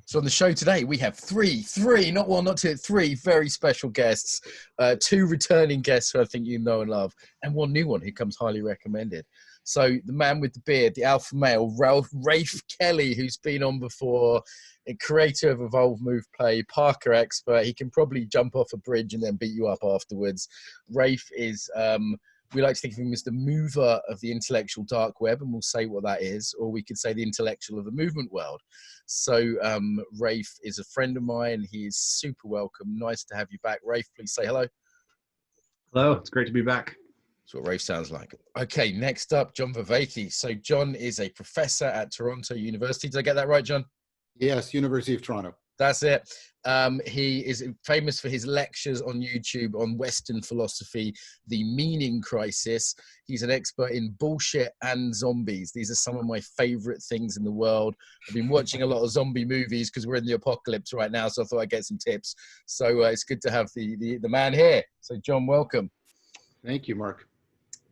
So on the show today, we have three, not one, not two, three very special guests, two returning guests who I think you know and love, and one new one who comes highly recommended. So the man with the beard, the alpha male, Rafe Kelley, who's been on before, a creator of Evolve Move Play, parkour expert. He can probably jump off a bridge and then beat you up afterwards. Rafe is... we like to think of him as the mover of the intellectual dark web, and we'll say what that is, or we could say the intellectual of the movement world. So Rafe is a friend of mine. He is super welcome. Nice to have you back. Rafe, please say hello. Hello, it's great to be back. That's what Rafe sounds like. Okay, next up, John Vervaeke. So John is a professor at Toronto University. Did I get that right, John? Yes, University of Toronto. That's it. He is famous for his lectures on YouTube on Western philosophy, the meaning crisis. He's an expert in bullshit and zombies. These are some of my favorite things in the world. I've been watching a lot of zombie movies because we're in the apocalypse right now, so I thought I'd get some tips. So it's good to have the man here. So John, welcome. Thank you, Mark.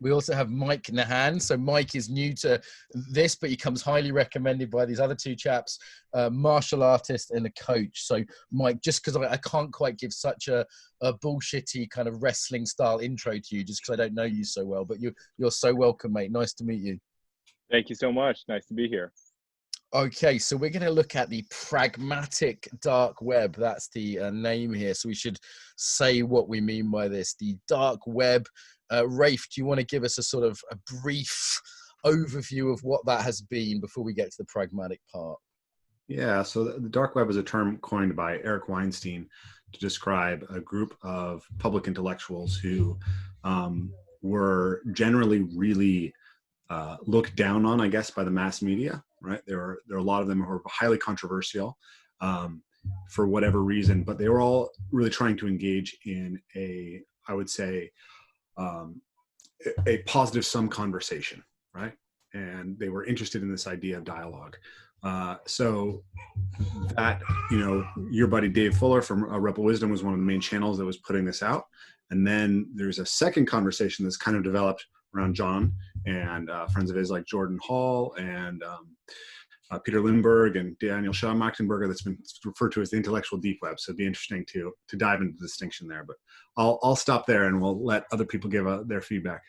We also have Mike Nahan. So Mike is new to this, but he comes highly recommended by these other two chaps, martial artist and a coach. So Mike, just because I can't quite give such a bullshitty kind of wrestling style intro to you, just because I don't know you so well, but you're so welcome, mate. Nice to meet you. Thank you so much. Nice to be here. Okay, so we're going to look at the Pragmatic Dark Web. That's the name here. So we should say what we mean by this. The dark web. Rafe, do you want to give us a sort of a brief overview of what that has been before we get to the pragmatic part? Yeah, so the dark web is a term coined by Eric Weinstein to describe a group of public intellectuals who were generally really looked down on, I guess, by the mass media, right? There are a lot of them who are highly controversial for whatever reason, but they were all really trying to engage in I would say, a positive sum conversation, right? And they were interested in this idea of dialogue. So that, your buddy Dave Fuller from Rebel Wisdom was one of the main channels that was putting this out. And then there's a second conversation that's kind of developed around John and friends of his like Jordan Hall and Peter Lindbergh and Daniel Schaumachtenberger that's been referred to as the intellectual deep web. So it'd be interesting to dive into the distinction there, but I'll stop there and we'll let other people give their feedback.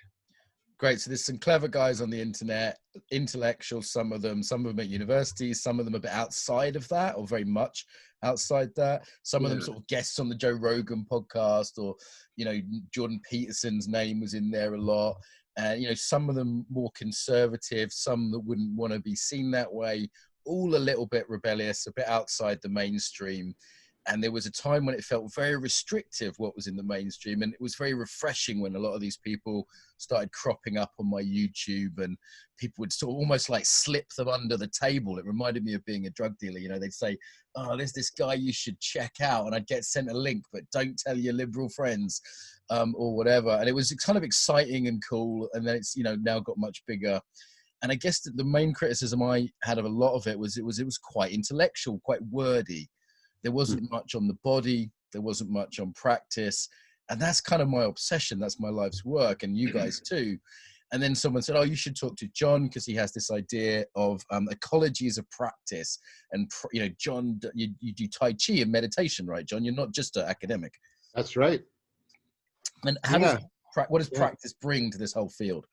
Great. So there's some clever guys on the internet, intellectual, some of them at universities, some of them a bit outside of that or very much outside that. Some of them sort of guests on the Joe Rogan podcast or, Jordan Peterson's name was in there a lot. Some of them more conservative, some that wouldn't want to be seen that way, all a little bit rebellious, a bit outside the mainstream. And there was a time when it felt very restrictive what was in the mainstream. And it was very refreshing when a lot of these people started cropping up on my YouTube and people would sort of almost like slip them under the table. It reminded me of being a drug dealer. They'd say, oh, there's this guy you should check out. And I'd get sent a link, but don't tell your liberal friends or whatever. And it was kind of exciting and cool. And then it's, now got much bigger. And I guess the main criticism I had of a lot of it was quite intellectual, quite wordy. There wasn't much on the body. There wasn't much on practice. And that's kind of my obsession. That's my life's work. And you guys too. And then someone said, oh, you should talk to John because he has this idea of ecologies of practice. And, John, you do Tai Chi and meditation, right, John? You're not just an academic. That's right. And what does practice bring to this whole field?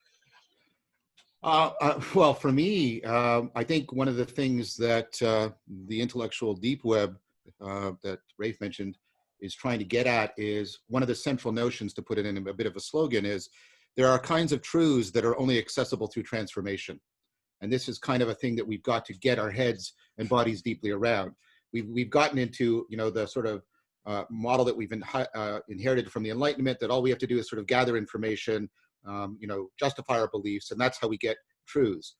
Well, for me, I think one of the things that the intellectual deep web that Rafe mentioned is trying to get at is one of the central notions, to put it in a bit of a slogan, is there are kinds of truths that are only accessible through transformation. And this is kind of a thing that we've got to get our heads and bodies deeply around. We've gotten into, the sort of model that we've inherited from the Enlightenment, that all we have to do is sort of gather information, justify our beliefs, and that's how we get truths.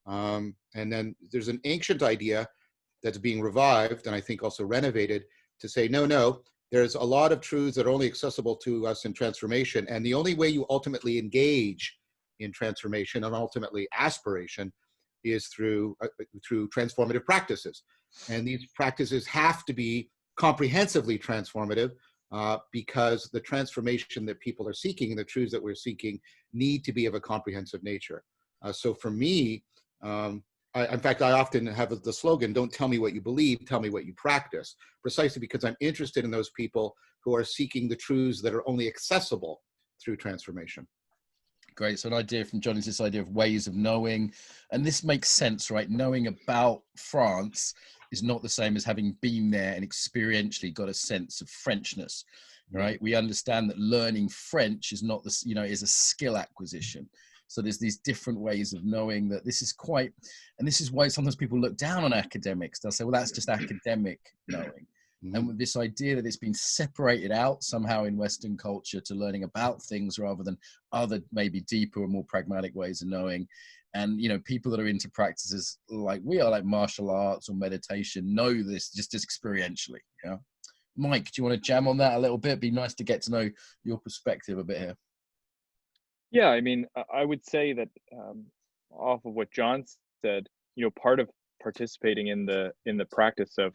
And then there's an ancient idea that's being revived, and I think also renovated, to say, no, there's a lot of truths that are only accessible to us in transformation. And the only way you ultimately engage in transformation and ultimately aspiration is through transformative practices. And these practices have to be comprehensively transformative because the transformation that people are seeking, the truths that we're seeking, need to be of a comprehensive nature. So for me, in fact, I often have the slogan, don't tell me what you believe, tell me what you practice, precisely because I'm interested in those people who are seeking the truths that are only accessible through transformation. Great. So an idea from John is this idea of ways of knowing. And this makes sense, right? Knowing about France is not the same as having been there and experientially got a sense of Frenchness, right? We understand that learning French is not this, is a skill acquisition. So there's these different ways of knowing that this is quite, and this is why sometimes people look down on academics. They'll say, well, that's just academic knowing. And with this idea that it's been separated out somehow in Western culture to learning about things rather than other, maybe deeper and more pragmatic ways of knowing. And, people that are into practices like we are, like martial arts or meditation, know this just experientially. Yeah. Mike, do you want to jam on that a little bit? It'd be nice to get to know your perspective a bit here. Yeah, I mean, I would say that off of what John said, part of participating in the practice of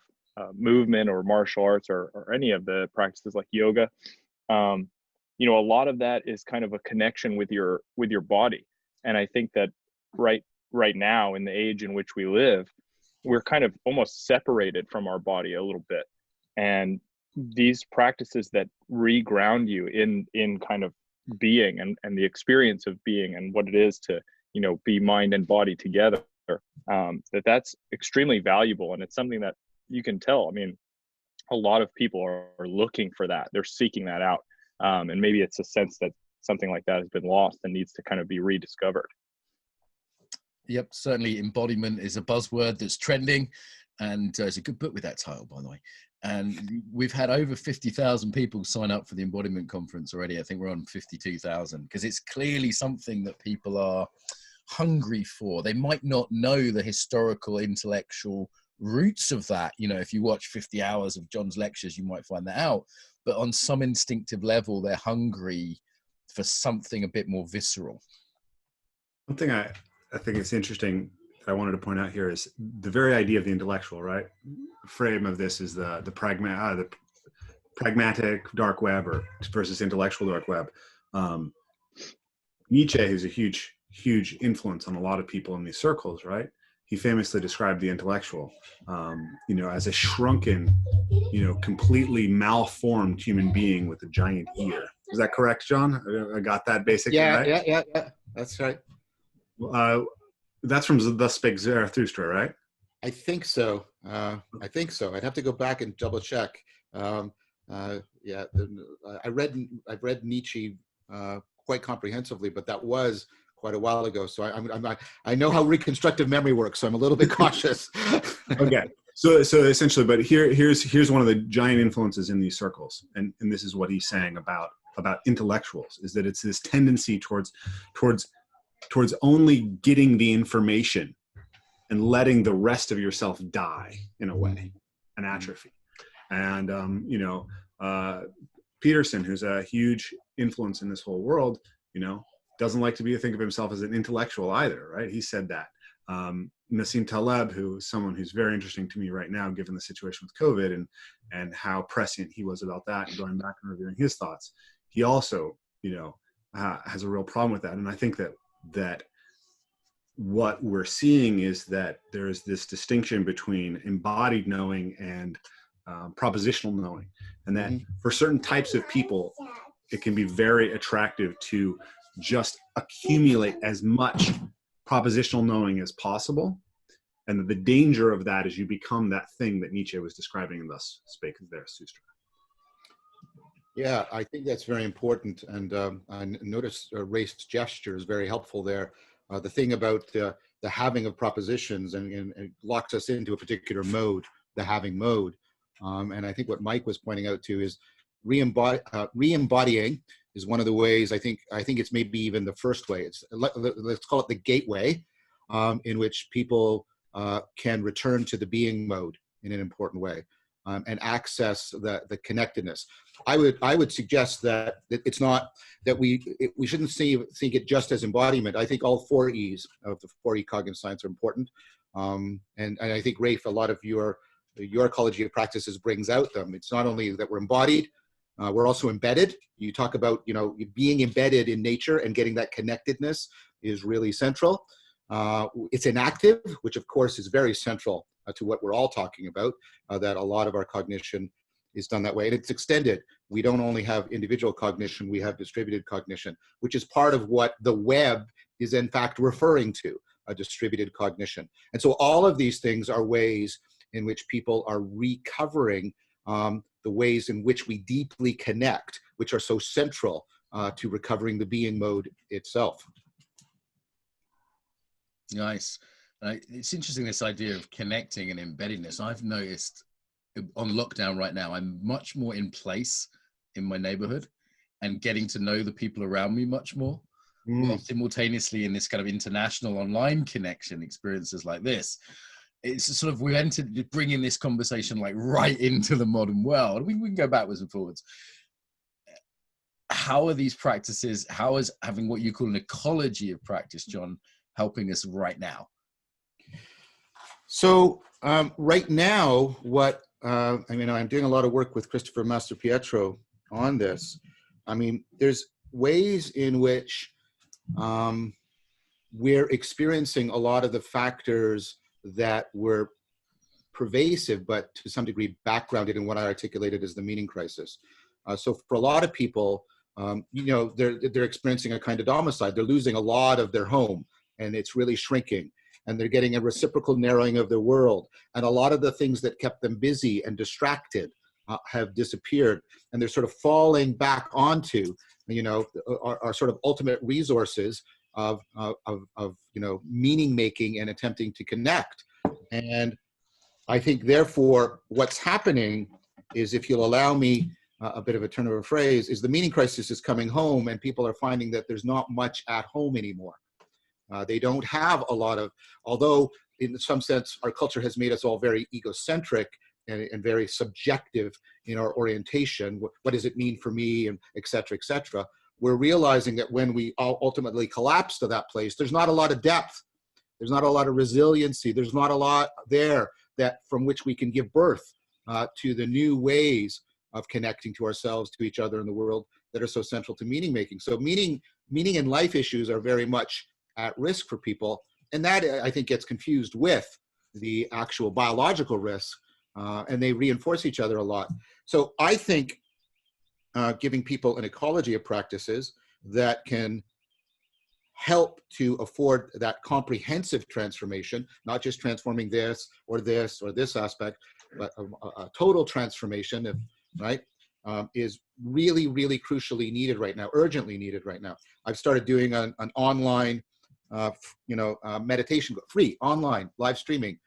movement or martial arts or any of the practices like yoga, a lot of that is kind of a connection with your body. And I think that right now in the age in which we live, we're kind of almost separated from our body a little bit. And these practices that reground you in kind of being and the experience of being and what it is to, be mind and body together, that's extremely valuable. And it's something that you can tell. I mean, a lot of people are looking for that. They're seeking that out. And maybe it's a sense that something like that has been lost and needs to kind of be rediscovered. Yep, certainly embodiment is a buzzword that's trending. And it's a good book with that title, by the way. And we've had over 50,000 people sign up for the Embodiment Conference already. I think we're on 52,000 because it's clearly something that people are hungry for. They might not know the historical, intellectual roots of that. If you watch 50 hours of John's lectures, you might find that out. But on some instinctive level, they're hungry for something a bit more visceral. One thing I think it's interesting I wanted to point out here is the very idea of the intellectual, right? Frame of this is the pragmatic dark web versus intellectual dark web. Nietzsche, who's a huge influence on a lot of people in these circles, right? He famously described the intellectual, as a shrunken, completely malformed human being with a giant ear. Is that correct, John? I got that basically right? Yeah. That's right. That's from Thus Spake Zarathustra, right? I think so. I'd have to go back and double check. I've read Nietzsche quite comprehensively, but that was quite a while ago. So I know how reconstructive memory works. So I'm a little bit cautious. Okay. So essentially, but here's one of the giant influences in these circles, and this is what he's saying about intellectuals, is that it's this tendency towards only getting the information and letting the rest of yourself die in a way, an atrophy. And, Peterson, who's a huge influence in this whole world, doesn't like to think of himself as an intellectual either, right? He said that. Nassim Taleb, who is someone who's very interesting to me right now, given the situation with COVID and how prescient he was about that and going back and reviewing his thoughts, he also, has a real problem with that. And I think that what we're seeing is that there is this distinction between embodied knowing and propositional knowing, and that for certain types of people, it can be very attractive to just accumulate as much propositional knowing as possible. And the danger of that is you become that thing that Nietzsche was describing in Thus Spake Zarathustra. Yeah, I think that's very important. And I noticed Rafe's gesture is very helpful there. The thing about the having of propositions and it locks us into a particular mode, the having mode. And I think what Mike was pointing out to is re-embodying is one of the ways. I think it's maybe even the first way. Let's call it the gateway in which people can return to the being mode in an important way and access the connectedness. I would suggest that it's not that we shouldn't think it just as embodiment. I think all 4 E's of the 4E cognitive science are important, and I think Rafe, a lot of your ecology of practices brings out them. It's not only that we're embodied, we're also embedded. You talk about being embedded in nature and getting that connectedness is really central. It's inactive, which of course is very central to what we're all talking about, that a lot of our cognition is done that way. And it's extended. We don't only have individual cognition, we have distributed cognition, which is part of what the web is in fact referring to, a distributed cognition. And so all of these things are ways in which people are recovering the ways in which we deeply connect, which are so central to recovering the being mode itself. Nice. It's interesting, this idea of connecting and embedding this. I've noticed on lockdown right now, I'm much more in place in my neighborhood and getting to know the people around me much more. Well, simultaneously in this kind of international online connection experiences like this, it's sort of, we've entered bringing this conversation like right into the modern world. We can go backwards and forwards. How are these practices, how is having what you call an ecology of practice, John, helping us right now? So right now, what I mean, I'm doing a lot of work with Christopher Mastropietro on this. I mean, there's ways in which we're experiencing a lot of the factors that were pervasive, but to some degree backgrounded in what I articulated as the meaning crisis. So for a lot of people, you know, they're experiencing a kind of democide. They're losing a lot of their home, and it's really shrinking. And they're getting a reciprocal narrowing of their world. And a lot of the things that kept them busy and distracted have disappeared. And they're sort of falling back onto, you know, our sort of ultimate resources of you know, meaning making and attempting to connect. And I think, therefore, what's happening is, if you'll allow me a bit of a turn of a phrase, is the meaning crisis is coming home, and people are finding that there's not much at home anymore. They don't have a lot of, although in some sense our culture has made us all very egocentric and very subjective in our orientation. What does it mean for me, and et cetera, et cetera. We're realizing that when we ultimately collapse to that place, there's not a lot of depth. There's not a lot of resiliency. There's not a lot there that from which we can give birth to the new ways of connecting to ourselves, to each other, in the world that are so central to meaning making. So meaning and life issues are very much at risk for people. And that, I think, gets confused with the actual biological risk, and they reinforce each other a lot. So I think giving people an ecology of practices that can help to afford that comprehensive transformation, not just transforming this or this or this aspect, but a total transformation, right, is really, really crucially needed right now, urgently needed right now. I've started doing an online meditation, free online live streaming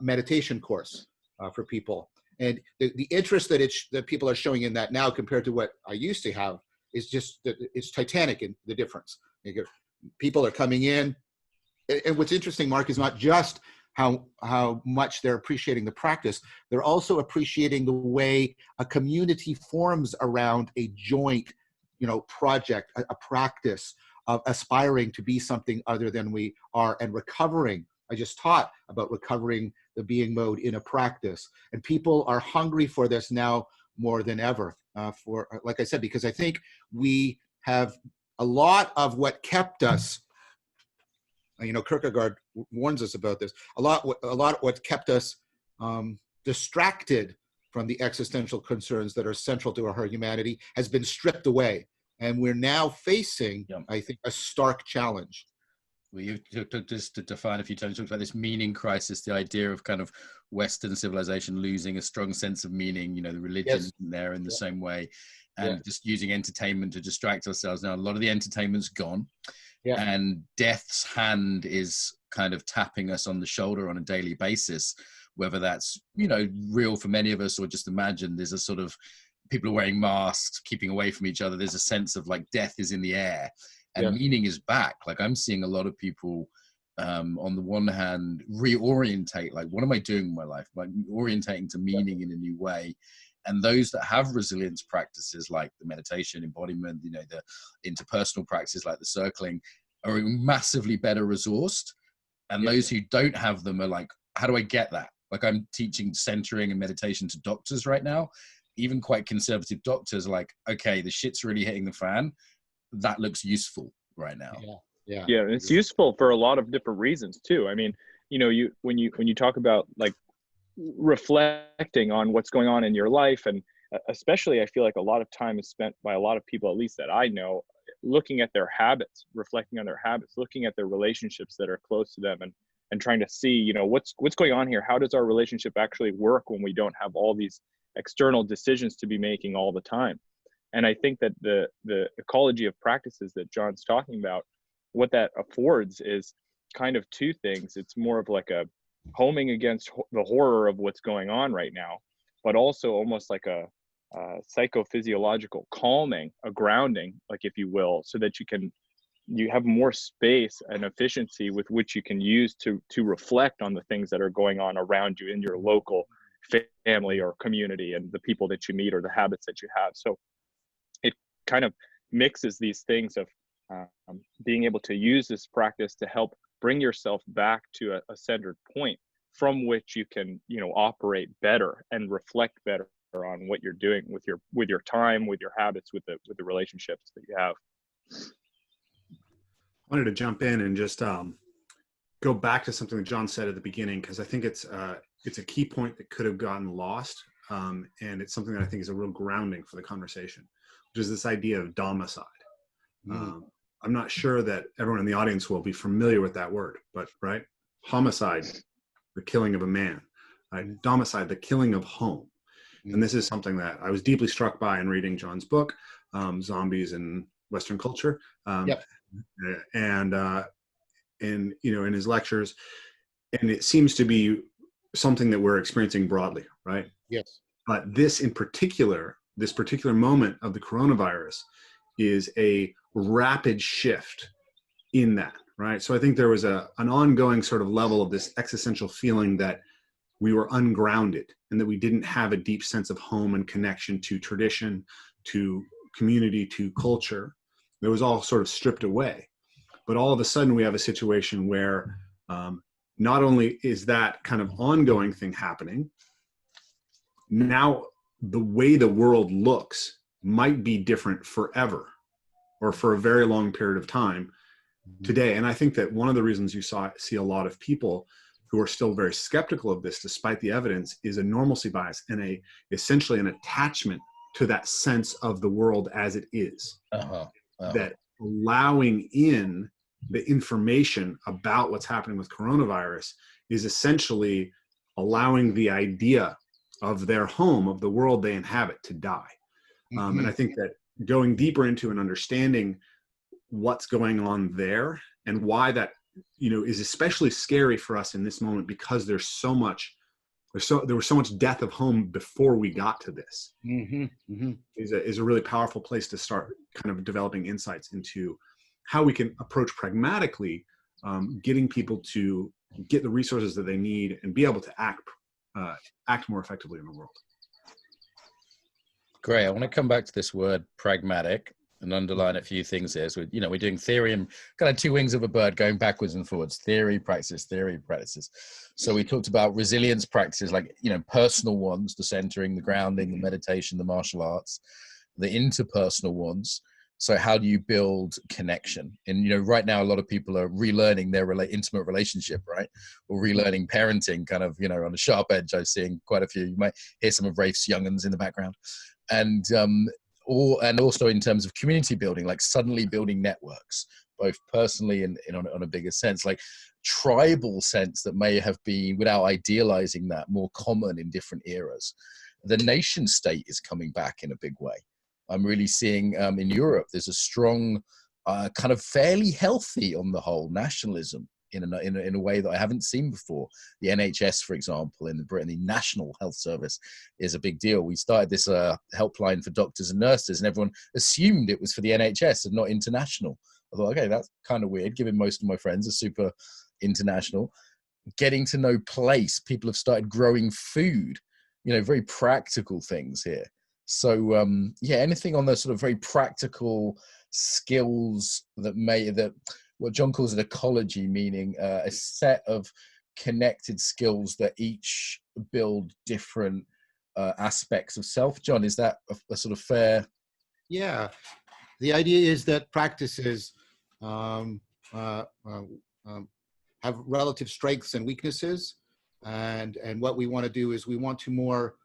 meditation course for people. And the interest that people are showing in that now compared to what I used to have is just, it's titanic in the difference. People are coming in. And what's interesting, Mark, is not just how much they're appreciating the practice, they're also appreciating the way a community forms around a joint, project, a practice of aspiring to be something other than we are, and recovering. I just taught about recovering the being mode in a practice, and people are hungry for this now more than ever. Like I said, because I think we have a lot of what kept us. Kierkegaard warns us about this. A lot what kept us distracted from the existential concerns that are central to our humanity has been stripped away. And we're now facing, I think, a stark challenge. Well, you took this to define a few times, talked about this meaning crisis, the idea of kind of Western civilization losing a strong sense of meaning, the religion isn't there in the same way, and just using entertainment to distract ourselves. Now, a lot of the entertainment's gone, and death's hand is kind of tapping us on the shoulder on a daily basis, whether that's, real for many of us or just imagined. There's a sort of, people are wearing masks, keeping away from each other. There's a sense of like death is in the air, and meaning is back. Like, I'm seeing a lot of people on the one hand reorientate, like, what am I doing in my life? Like, orientating to meaning in a new way. And those that have resilience practices like the meditation, embodiment, the interpersonal practices like the circling, are massively better resourced. And those who don't have them are like, how do I get that? Like, I'm teaching centering and meditation to doctors right now. Even quite conservative doctors are like, okay, the shit's really hitting the fan. That looks useful right now. Yeah, and it's useful for a lot of different reasons too. I mean, you know, when you talk about like reflecting on what's going on in your life, and especially I feel like a lot of time is spent by a lot of people, at least that I know, looking at their habits, reflecting on their habits, looking at their relationships that are close to them, and trying to see, you know, what's going on here. How does our relationship actually work when we don't have all these external decisions to be making all the time? And I think that the ecology of practices that John's talking about, what that affords is kind of two things. It's more of like a homing against the horror of what's going on right now, but also almost like a psychophysiological calming, a grounding, like, if you will, so that you have more space and efficiency with which you can use to reflect on the things that are going on around you in your local family or community, and the people that you meet or the habits that you have. So it kind of mixes these things of being able to use this practice to help bring yourself back to a centered point from which you can, you know, operate better and reflect better on what you're doing with your time, with your habits, with the relationships that you have. I wanted to jump in and just go back to something that John said at the beginning, because I think it's a key point that could have gotten lost, and it's something that I think is a real grounding for the conversation, which is this idea of domicide. I'm not sure that everyone in the audience will be familiar with that word, but right, homicide, the killing of a man, right? Domicide, the killing of home. And this is something that I was deeply struck by in reading John's book, Zombies in Western Culture. And you know, in his lectures, and it seems to be something that we're experiencing broadly, right? Yes. But this particular moment of the coronavirus is a rapid shift in that, right? So I think there was an ongoing sort of level of this existential feeling that we were ungrounded and that we didn't have a deep sense of home and connection to tradition, to community, to culture. It was all sort of stripped away. But all of a sudden we have a situation where not only is that kind of ongoing thing happening, now the way the world looks might be different forever or for a very long period of time today. And I think that one of the reasons you see a lot of people who are still very skeptical of this, despite the evidence, is a normalcy bias and essentially an attachment to that sense of the world as it is. That allowing in the information about what's happening with coronavirus is essentially allowing the idea of their home, of the world they inhabit, to die. And I think that going deeper into and understanding what's going on there and why that, you know, is especially scary for us in this moment, because there was so much death of home before we got to this, is a really powerful place to start kind of developing insights into how we can approach pragmatically, getting people to get the resources that they need and be able to act more effectively in the world. Great. I want to come back to this word pragmatic and underline a few things here. So, you know, we're doing theory and kind of two wings of a bird going backwards and forwards, theory, practices. So we talked about resilience practices, like, you know, personal ones, the centering, the grounding, the meditation, the martial arts, the interpersonal ones. So how do you build connection? And, you know, right now, a lot of people are relearning their intimate relationship, right? Or relearning parenting, kind of, you know, on a sharp edge. I'm seeing quite a few. You might hear some of Rafe's young'uns in the background. And also in terms of community building, like suddenly building networks, both personally and on a bigger sense, like tribal sense that may have been, without idealizing that, more common in different eras. The nation state is coming back in a big way. I'm really seeing in Europe, there's a strong, kind of fairly healthy on the whole nationalism in a way that I haven't seen before. The NHS, for example, in Britain, the National Health Service is a big deal. We started this helpline for doctors and nurses, and everyone assumed it was for the NHS and not international. I thought, okay, that's kind of weird, given most of my friends are super international. Getting to know place, people have started growing food, you know, very practical things here. So, yeah, anything on the sort of very practical skills that what John calls an ecology, meaning a set of connected skills that each build different aspects of self. John, is that a sort of fair? Yeah, the idea is that practices are have relative strengths and weaknesses. And what we want to do is we want to more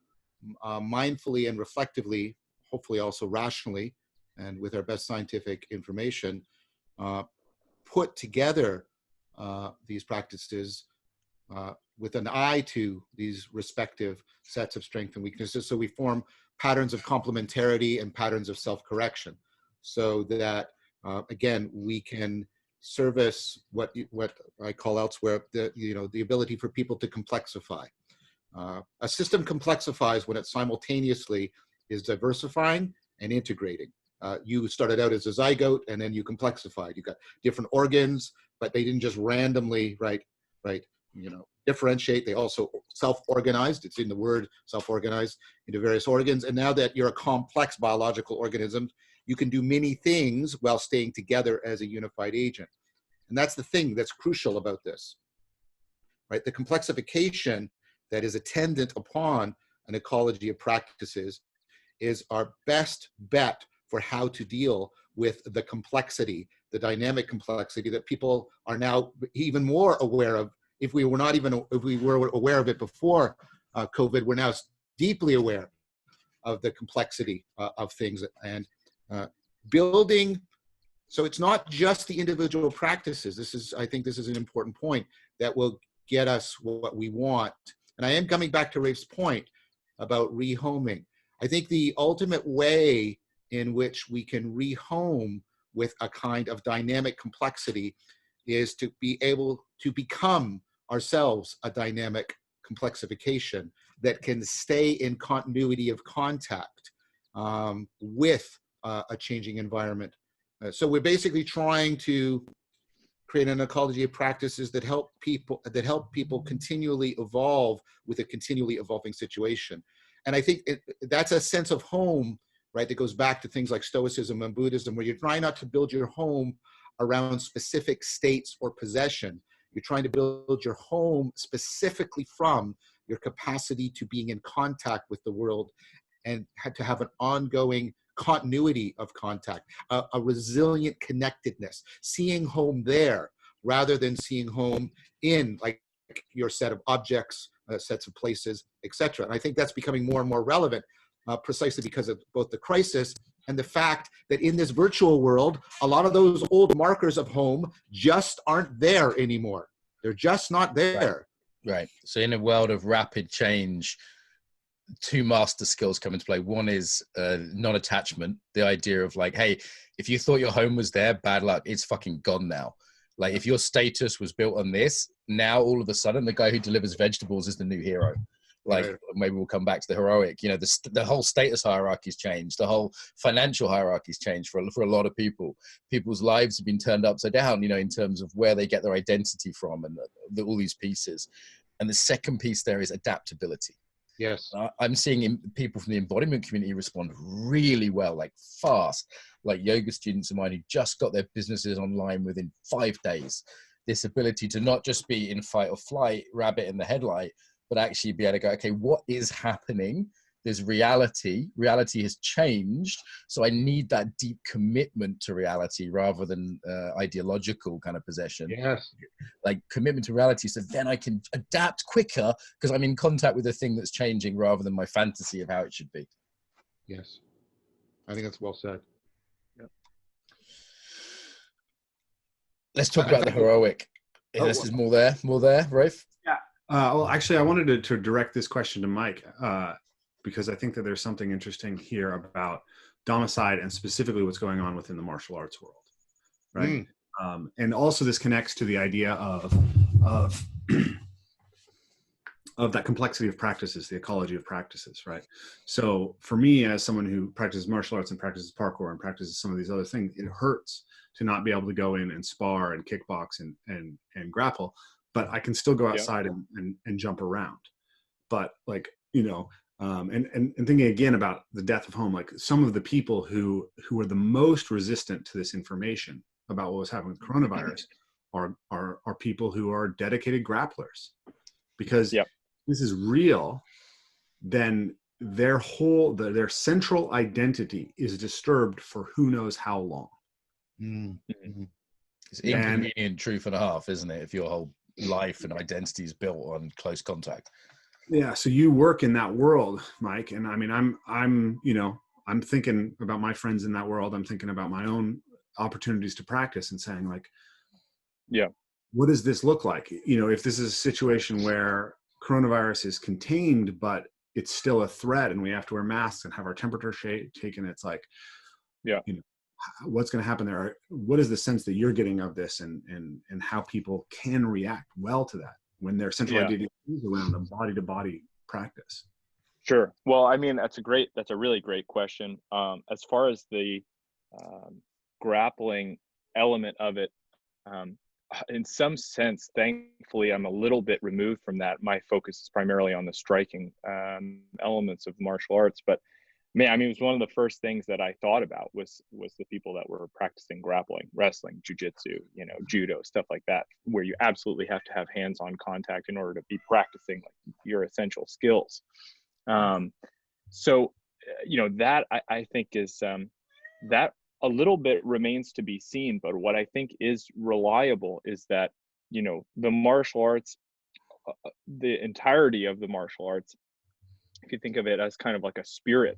mindfully and reflectively, hopefully also rationally, and with our best scientific information, put together these practices with an eye to these respective sets of strengths and weaknesses. So we form patterns of complementarity and patterns of self-correction, so that again, we can service what I call elsewhere the ability for people to complexify. A system complexifies when it simultaneously is diversifying and integrating. You started out as a zygote, and then you complexified. You got different organs, but they didn't just randomly differentiate. They also self-organized. It's in the word self-organized into various organs. And now that you're a complex biological organism, you can do many things while staying together as a unified agent. And that's the thing that's crucial about this, right? The complexification that is attendant upon an ecology of practices is our best bet for how to deal with the complexity, the dynamic complexity that people are now even more aware of. If we were aware of it before COVID, we're now deeply aware of the complexity of things and building. So it's not just the individual practices. I think this is an important point that will get us what we want. And I am coming back to Rafe's point about rehoming. I think the ultimate way in which we can rehome with a kind of dynamic complexity is to be able to become ourselves a dynamic complexification that can stay in continuity of contact with a changing environment. So we're basically trying to create an ecology of practices that help people continually evolve with a continually evolving situation. And I think that's a sense of home, right, that goes back to things like Stoicism and Buddhism, where you're trying not to build your home around specific states or possession. You're trying to build your home specifically from your capacity to being in contact with the world and to have an ongoing continuity of contact, a resilient connectedness, seeing home there rather than seeing home in like your set of objects, sets of places, etc. And I think that's becoming more and more relevant precisely because of both the crisis and the fact that in this virtual world, a lot of those old markers of home just aren't there anymore. They're just not there. Right. So in a world of rapid change, two master skills come into play. One is non-attachment, the idea of like, hey, if you thought your home was there, bad luck, it's fucking gone now. Like if your status was built on this, now all of a sudden the guy who delivers vegetables is the new hero. Like maybe we'll come back to the heroic, the whole status hierarchy's changed. The whole financial hierarchy's changed for a lot of people. People's lives have been turned upside down, in terms of where they get their identity from and all these pieces. And the second piece there is adaptability. Yes. I'm seeing people from the embodiment community respond really well, like fast, like yoga students of mine who just got their businesses online within 5 days. This ability to not just be in fight or flight, rabbit in the headlight, but actually be able to go, okay, what is happening? There's reality. Reality has changed. So I need that deep commitment to reality rather than ideological kind of possession. Yes. Like commitment to reality. So then I can adapt quicker because I'm in contact with the thing that's changing rather than my fantasy of how it should be. Yes. I think that's well said. Yep. Let's talk about the heroic. This is more there, Rafe? Yeah. Well, actually, I wanted to direct this question to Mike because I think that there's something interesting here about democide and specifically what's going on within the martial arts world, right? And also this connects to the idea of that complexity of practices, the ecology of practices, right? So for me, as someone who practices martial arts and practices parkour and practices some of these other things, it hurts to not be able to go in and spar and kickbox and grapple, but I can still go outside and jump around. But like, and thinking again about the death of home, like some of the people who are the most resistant to this information about what was happening with coronavirus are people who are dedicated grapplers, because this is real, then their central identity is disturbed for who knows how long. Mm-hmm. It's inconvenient truth and a half, isn't it? If your whole life and identity is built on close contact. Yeah. So you work in that world, Mike. And I mean, I'm thinking about my friends in that world. I'm thinking about my own opportunities to practice and saying like, yeah, what does this look like? If this is a situation where coronavirus is contained, but it's still a threat and we have to wear masks and have our temperature taken, it's like, yeah, what's going to happen there? What is the sense that you're getting of this, and how people can react well to that when their central idea is around a body to body practice? Sure. Well, I mean, that's a really great question. As far as the grappling element of it, in some sense, thankfully, I'm a little bit removed from that. My focus is primarily on the striking elements of martial arts. But man, I mean, it was one of the first things that I thought about was the people that were practicing grappling, wrestling, jujitsu, judo, stuff like that, where you absolutely have to have hands-on contact in order to be practicing like your essential skills. So, that I think is that a little bit remains to be seen, but what I think is reliable is that, the martial arts, the entirety of the martial arts, if you think of it as kind of like a spirit,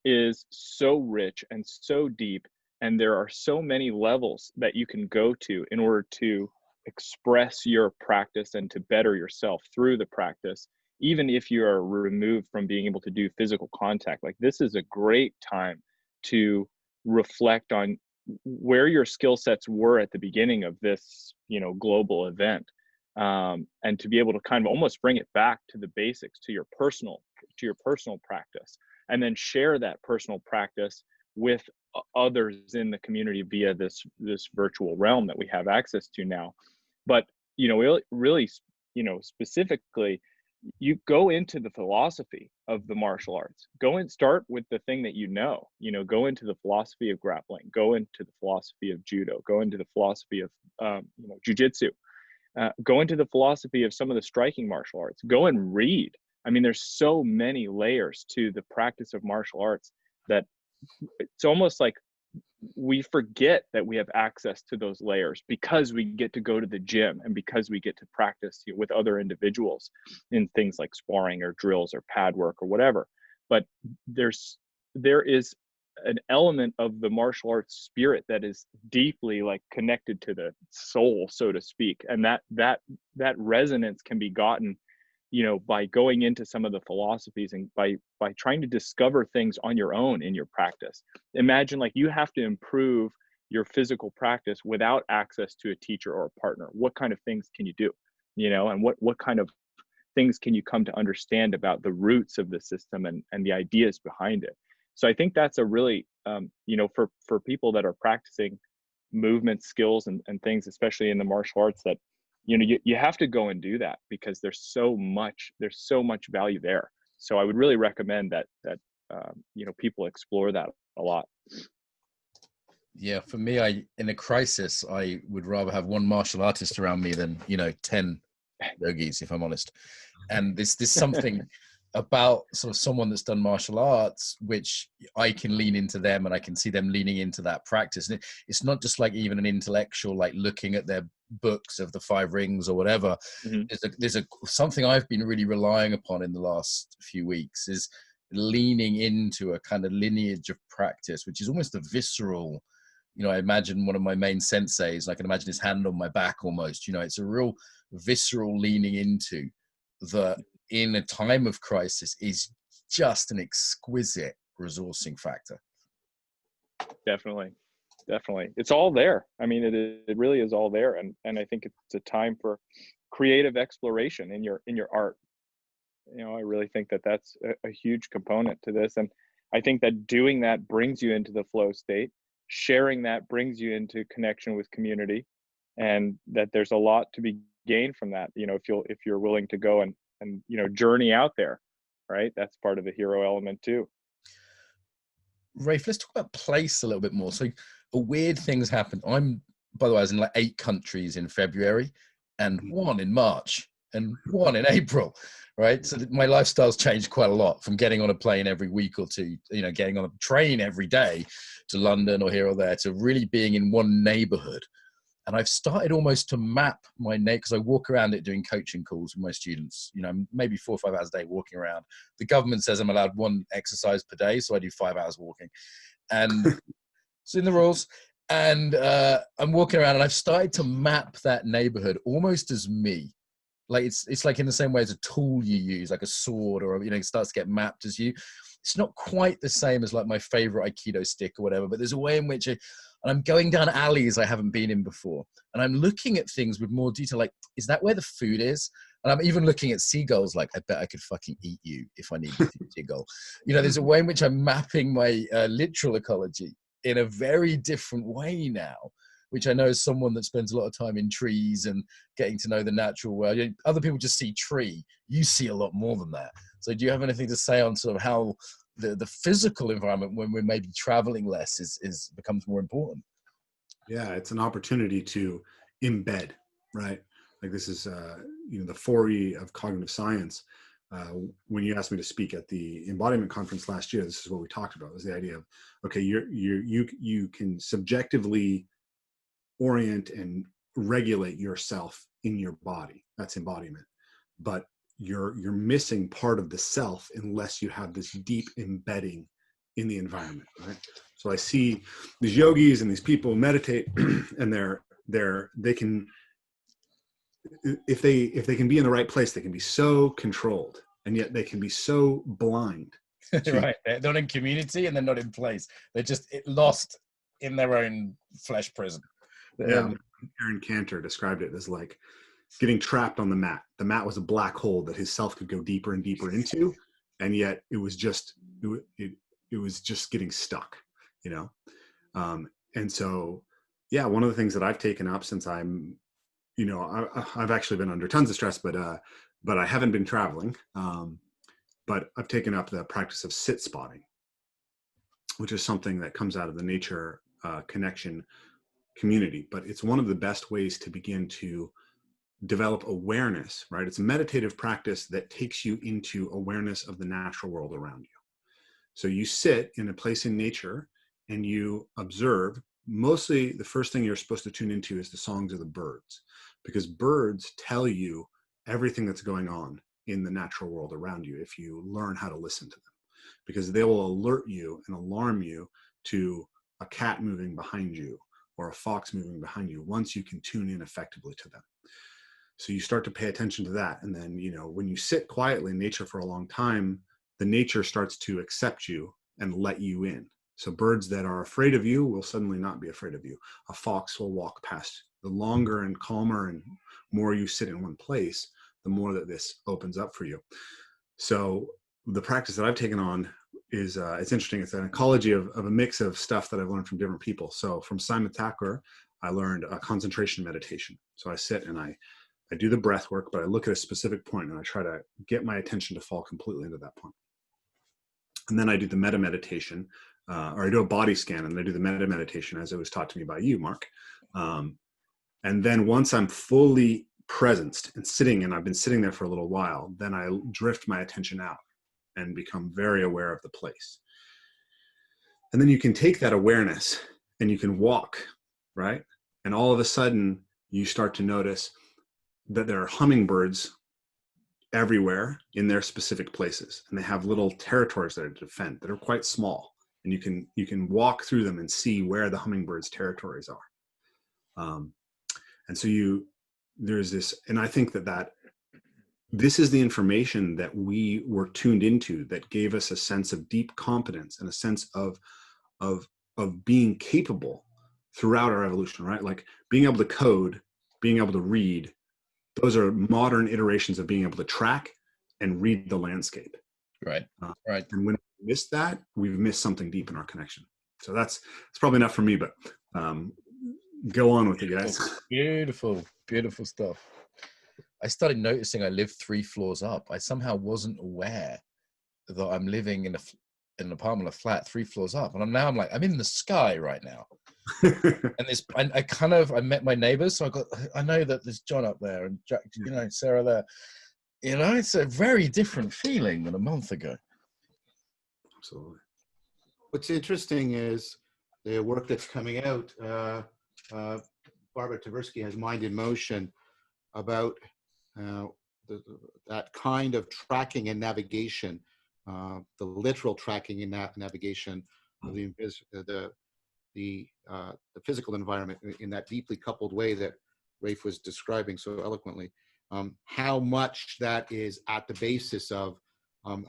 is so rich and so deep, and there are so many levels that you can go to in order to express your practice and to better yourself through the practice, even if you are removed from being able to do physical contact. Like, this is a great time to reflect on where your skill sets were at the beginning of this, global event, and to be able to kind of almost bring it back to the basics, to your personal practice, and then share that personal practice with others in the community via this virtual realm that we have access to now. But really, specifically, you go into the philosophy of the martial arts. Go and start with the thing that go into the philosophy of grappling, go into the philosophy of judo, go into the philosophy of jujitsu, go into the philosophy of some of the striking martial arts. Go and read. I mean, there's so many layers to the practice of martial arts that it's almost like we forget that we have access to those layers because we get to go to the gym and because we get to practice with other individuals in things like sparring or drills or pad work or whatever. But there is an element of the martial arts spirit that is deeply like connected to the soul, so to speak, and that resonance can be gotten by going into some of the philosophies and by trying to discover things on your own in your practice. Imagine like you have to improve your physical practice without access to a teacher or a partner. What kind of things can you do? And what kind of things can you come to understand about the roots of the system and the ideas behind it? So I think that's a really, for people that are practicing movement skills and things, especially in the martial arts, that you have to go and do that because there's so much value there. So I would really recommend that people explore that a lot. Yeah, for me, in a crisis, I would rather have one martial artist around me than 10 yogis, if I'm honest. And there's something about sort of someone that's done martial arts, which I can lean into them and I can see them leaning into that practice. And it's not just like even an intellectual, like looking at their books of the 5 rings or whatever. Mm-hmm. There's something I've been really relying upon in the last few weeks is leaning into a kind of lineage of practice, which is almost a visceral, I imagine one of my main senseis, I can imagine his hand on my back almost, it's a real visceral leaning into that in a time of crisis is just an exquisite resourcing factor. Definitely. It's all there. I mean, it really is all there. And I think it's a time for creative exploration in your art. I really think that that's a huge component to this. And I think that doing that brings you into the flow state. Sharing that brings you into connection with community, and that there's a lot to be gained from that. If you're willing to go and journey out there, right? That's part of the hero element too. Rafe, let's talk about place a little bit more. So a weird things happen. By the way, I was in like 8 countries in February and 1 in March and 1 in April, right? So my lifestyle's changed quite a lot from getting on a plane every week or two, getting on a train every day to London or here or there, to really being in one neighborhood. And I've started almost to map my because I walk around it doing coaching calls with my students, you know, maybe 4 or 5 hours a day walking around. The government says I'm allowed 1 exercise per day, so I do 5 hours walking. And it's in the rules. And I'm walking around and I've started to map that neighborhood almost as me. Like it's like in the same way as a tool you use, like a sword, or, you know, it starts to get mapped as you. It's not quite the same as like my favorite aikido stick or whatever, but there's a way in which and I'm going down alleys I haven't been in before. And I'm looking at things with more detail. Like, is that where the food is? And I'm even looking at seagulls. Like, I bet I could fucking eat you if I needed to eat a seagull. You know, there's a way in which I'm mapping my literal ecology in a very different way now, which I know as someone that spends a lot of time in trees and getting to know the natural world. You know, other people just see tree. You see a lot more than that. So do you have anything to say on sort of how the physical environment, when we're maybe traveling less, is becomes more important? Yeah, it's an opportunity to embed, right? Like this is, you know, the 4E of cognitive science. When you asked me to speak at the Embodiment Conference last year, this is what we talked about, was the idea of, okay, you can subjectively orient and regulate yourself in your body. That's embodiment. But you're missing part of the self unless you have this deep embedding in the environment, right? So I see these yogis and these people meditate and they can, if they can be in the right place, they can be so controlled, and yet they can be so blind. Right. They're not in community and they're not in place. They're just lost in their own flesh prison. Yeah. Aaron Cantor described it as like getting trapped on the mat. The mat was a black hole that his self could go deeper and deeper into, and yet it was just getting stuck, you know. And so, yeah, one of the things that I've taken up since I'm, you know, I've actually been under tons of stress, but I haven't been traveling. But I've taken up the practice of sit spotting, which is something that comes out of the nature connection community. But it's one of the best ways to begin to develop awareness, right? It's a meditative practice that takes you into awareness of the natural world around you. So you sit in a place in nature and you observe. Mostly the first thing you're supposed to tune into is the songs of the birds, because birds tell you everything that's going on in the natural world around you if you learn how to listen to them, because they will alert you and alarm you to a cat moving behind you or a fox moving behind you once you can tune in effectively to them. So you start to pay attention to that. And then, you know, when you sit quietly in nature for a long time, the nature starts to accept you and let you in. So birds that are afraid of you will suddenly not be afraid of you. A fox will walk past. The longer and calmer and more you sit in one place, the more that this opens up for you. So the practice that I've taken on is, it's interesting. It's an ecology of a mix of stuff that I've learned from different people. So from Simon Thakur, I learned a concentration meditation. So I sit and I do the breath work, but I look at a specific point and I try to get my attention to fall completely into that point. And then I do the meta meditation, or I do a body scan and I do the meta meditation as it was taught to me by you, Mark. And then once I'm fully present and sitting, and I've been sitting there for a little while, then I drift my attention out and become very aware of the place. And then you can take that awareness and you can walk, right? And all of a sudden you start to notice that there are hummingbirds everywhere in their specific places, and they have little territories that are to defend that are quite small, and you can walk through them and see where the hummingbirds' territories are. And so there's this, and I think that this is the information that we were tuned into that gave us a sense of deep competence and a sense of being capable throughout our evolution, right? Like being able to code, being able to read. Those are modern iterations of being able to track and read the landscape. Right. Right. And when we miss that, we've missed something deep in our connection. So it's probably enough for me, but go on with it, guys. Beautiful, beautiful stuff. I started noticing I lived 3 floors up. I somehow wasn't aware that I'm living in an apartment, a flat 3 floors up. And I'm in the sky right now. And I met my neighbors, so I know that there's John up there and Jack, you know, Sarah there. You know, it's a very different feeling than a month ago. Absolutely. What's interesting is the work that's coming out. Barbara Tversky has Mind in Motion about that kind of tracking and navigation, the literal tracking and navigation of the physical environment in that deeply coupled way that Rafe was describing so eloquently. How much that is at the basis of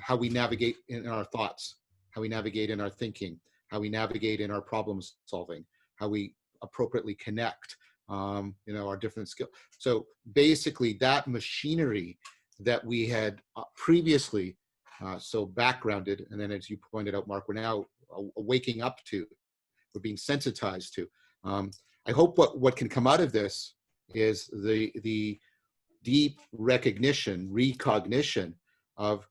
how we navigate in our thoughts, how we navigate in our thinking, how we navigate in our problem solving, how we appropriately connect, our different skills. So basically that machinery that we had previously so backgrounded, and then as you pointed out, Mark, we're now waking up to, we're being sensitized to. I hope what can come out of this is the deep recognition of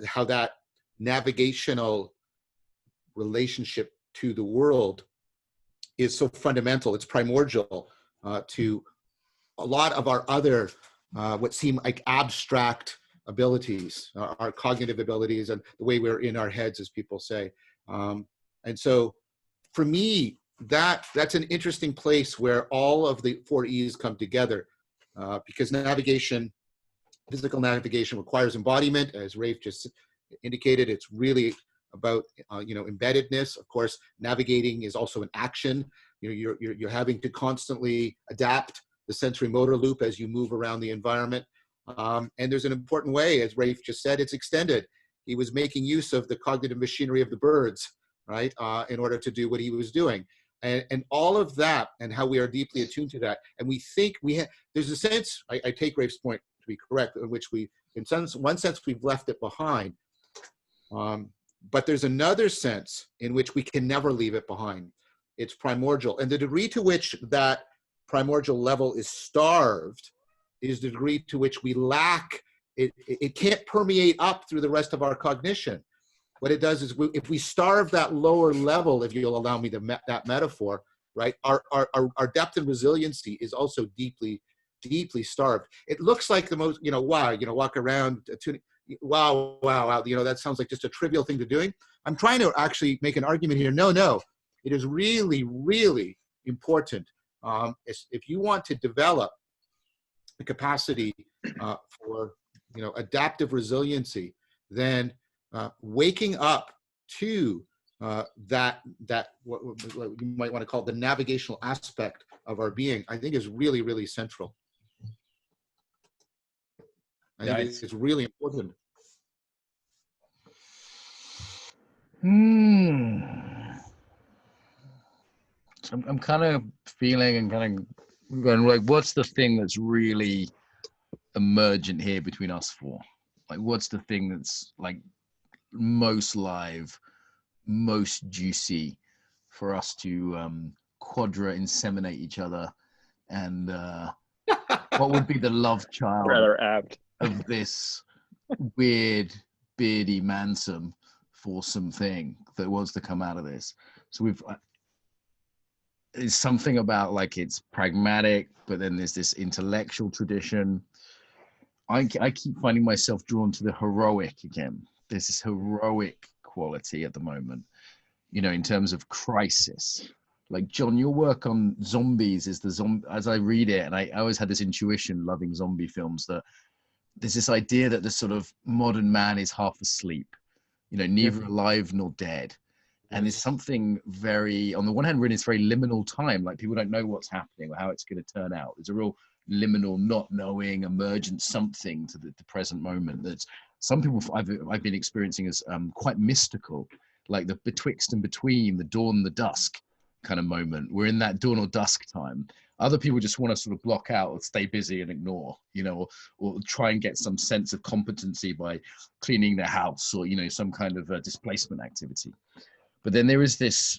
how that navigational relationship to the world is so fundamental. It's primordial to a lot of our other what seem like abstract abilities, our cognitive abilities, and the way we're in our heads, as people say. And so for me, that's an interesting place where all of the 4 E's come together, because navigation, physical navigation, requires embodiment, as Rafe just indicated. It's really about embeddedness. Of course, navigating is also an action. You're having to constantly adapt the sensory motor loop as you move around the environment. And there's an important way, as Rafe just said, it's extended. He was making use of the cognitive machinery of the birds, right, in order to do what he was doing. And all of that, and how we are deeply attuned to that. And we think there's a sense, I take Rafe's point to be correct, in which one sense, we've left it behind. But there's another sense in which we can never leave it behind. It's primordial. And the degree to which that primordial level is starved is the degree to which we lack, it can't permeate up through the rest of our cognition. What it does is, if we starve that lower level, if you'll allow me that metaphor, right, our depth and resiliency is also deeply, deeply starved. It looks like the most, walk around, wow, that sounds like just a trivial thing to doing. I'm trying to actually make an argument here. No, it is really, really important. If you want to develop the capacity for, adaptive resiliency, then waking up to that what you might want to call the navigational aspect of our being, I think is really, really central. I think it's really important. I'm kind of feeling and kind of going like, what's the thing that's really emergent here between us four? Like, what's the thing that's like most live, most juicy for us to quadra inseminate each other? And what would be the love child rather apt of this weird, beardy, mansome, foursome thing that was to come out of this? So it's something about, like, it's pragmatic, but then there's this intellectual tradition. I keep finding myself drawn to the heroic again. There's this heroic quality at the moment, in terms of crisis. Like, John, your work on zombies is as I read it, and I always had this intuition, loving zombie films, that there's this idea that the sort of modern man is half asleep, neither alive nor dead. And there's something very, on the one hand, we're in this very liminal time, like people don't know what's happening or how it's going to turn out. There's a real liminal, not knowing, emergent something to the present moment that's some people I've been experiencing as quite mystical, like the betwixt and between, the dawn and the dusk kind of moment. We're in that dawn or dusk time. Other people just want to sort of block out or stay busy and ignore, or try and get some sense of competency by cleaning their house or, some kind of displacement activity. But then there is this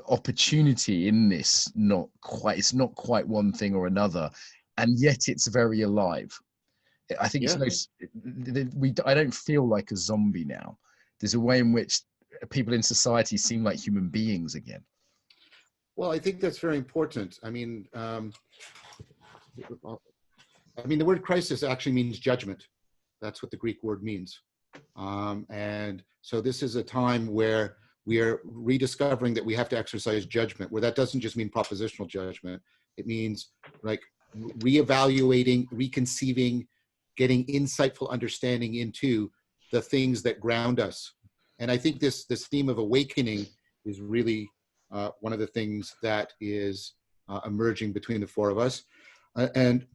opportunity in this, it's not quite one thing or another, and yet it's very alive. I think I don't feel like a zombie now. There's a way in which people in society seem like human beings again. Well, I think that's very important. I mean, the word crisis actually means judgment. That's what the Greek word means. And so this is a time where we are rediscovering that we have to exercise judgment, where that doesn't just mean propositional judgment. It means like reevaluating, reconceiving, getting insightful understanding into the things that ground us. And I think this theme of awakening is really one of the things that is emerging between the four of us. And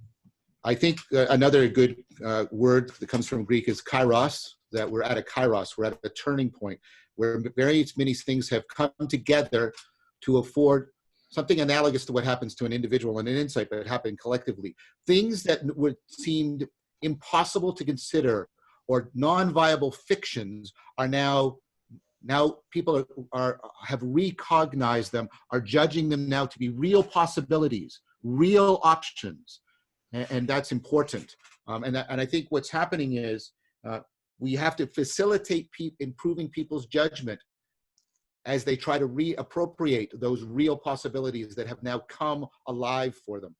I think another good word that comes from Greek is kairos, that we're at a kairos, we're at a turning point where various many things have come together to afford something analogous to what happens to an individual and an insight that happened collectively. Things that would seemed impossible to consider or non-viable fictions are now people have recognized them, are judging them now to be real possibilities, real options. And that's important. And I think what's happening is we have to facilitate improving people's judgment as they try to reappropriate those real possibilities that have now come alive for them.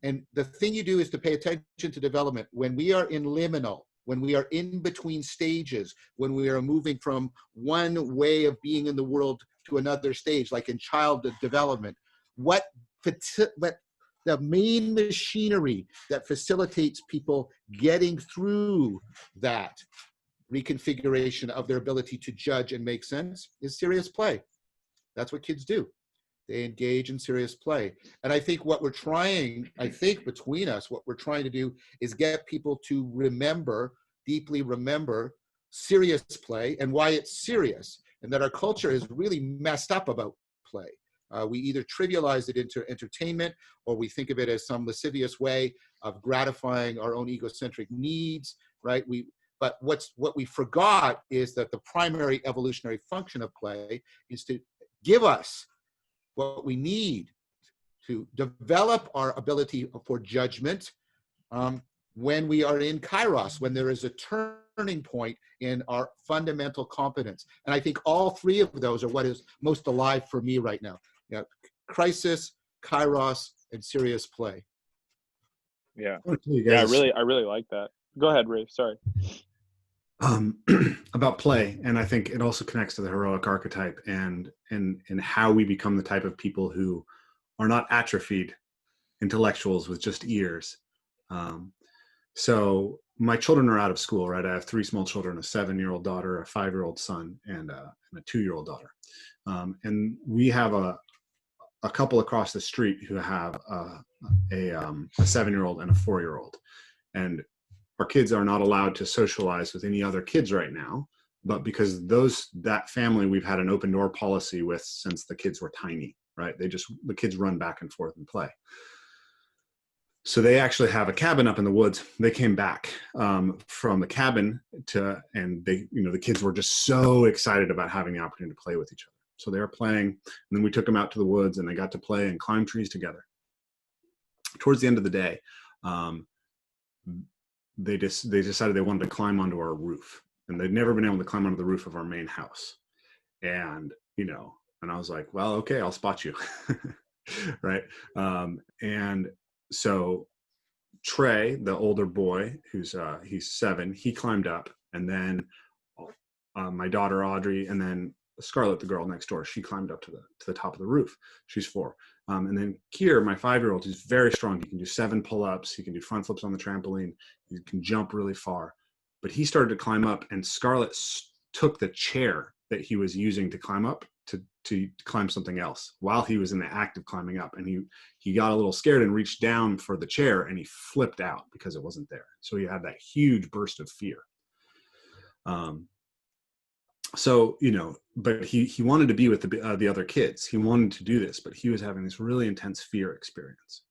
And the thing you do is to pay attention to development. When we are in liminal, when we are in between stages, when we are moving from one way of being in the world to another stage, like in child development, what the main machinery that facilitates people getting through that reconfiguration of their ability to judge and make sense is serious play. That's what kids do. They engage in serious play. And I think what we're trying, between us, what we're trying to do is get people to remember, deeply remember serious play and why it's serious, and that our culture is really messed up about play. We either trivialize it into entertainment, or we think of it as some lascivious way of gratifying our own egocentric needs, right? But what we forgot is that the primary evolutionary function of play is to give us what we need to develop our ability for judgment when we are in kairos, when there is a turning point in our fundamental competence. And I think all three of those are what is most alive for me right now. You know, crisis, kairos, and serious play. Yeah. Yeah, I really like that. Go ahead, Rafe. Sorry. About play, and I think it also connects to the heroic archetype and how we become the type of people who are not atrophied intellectuals with just ears. So my children are out of school, right? I have 3 small children: a 7-year-old daughter, a 5-year-old son, and a 2-year-old daughter. And we have a couple across the street who have a 7-year-old and a 4-year-old, and our kids are not allowed to socialize with any other kids right now, but because that family we've had an open door policy with since the kids were tiny, right? The kids run back and forth and play. So they actually have a cabin up in the woods. They came back from the cabin and the kids were just so excited about having the opportunity to play with each other. So they were playing, and then we took them out to the woods and they got to play and climb trees together. Towards the end of the day, they decided they wanted to climb onto our roof, and they'd never been able to climb onto the roof of our main house. And I was like, well, okay, I'll spot you. Right. And so Trey, the older boy, he's 7, he climbed up, and then my daughter Audrey, and then Scarlett, the girl next door, she climbed up to the top of the roof. She's 4. And then Kier, my 5-year-old, who's very strong. He can do 7 pull-ups. He can do front flips on the trampoline. He can jump really far. But he started to climb up, and Scarlett took the chair that he was using to climb up to climb something else while he was in the act of climbing up. And he got a little scared and reached down for the chair, and he flipped out because it wasn't there. So he had that huge burst of fear. So, but he wanted to be with the other kids. He wanted to do this, but he was having this really intense fear experience.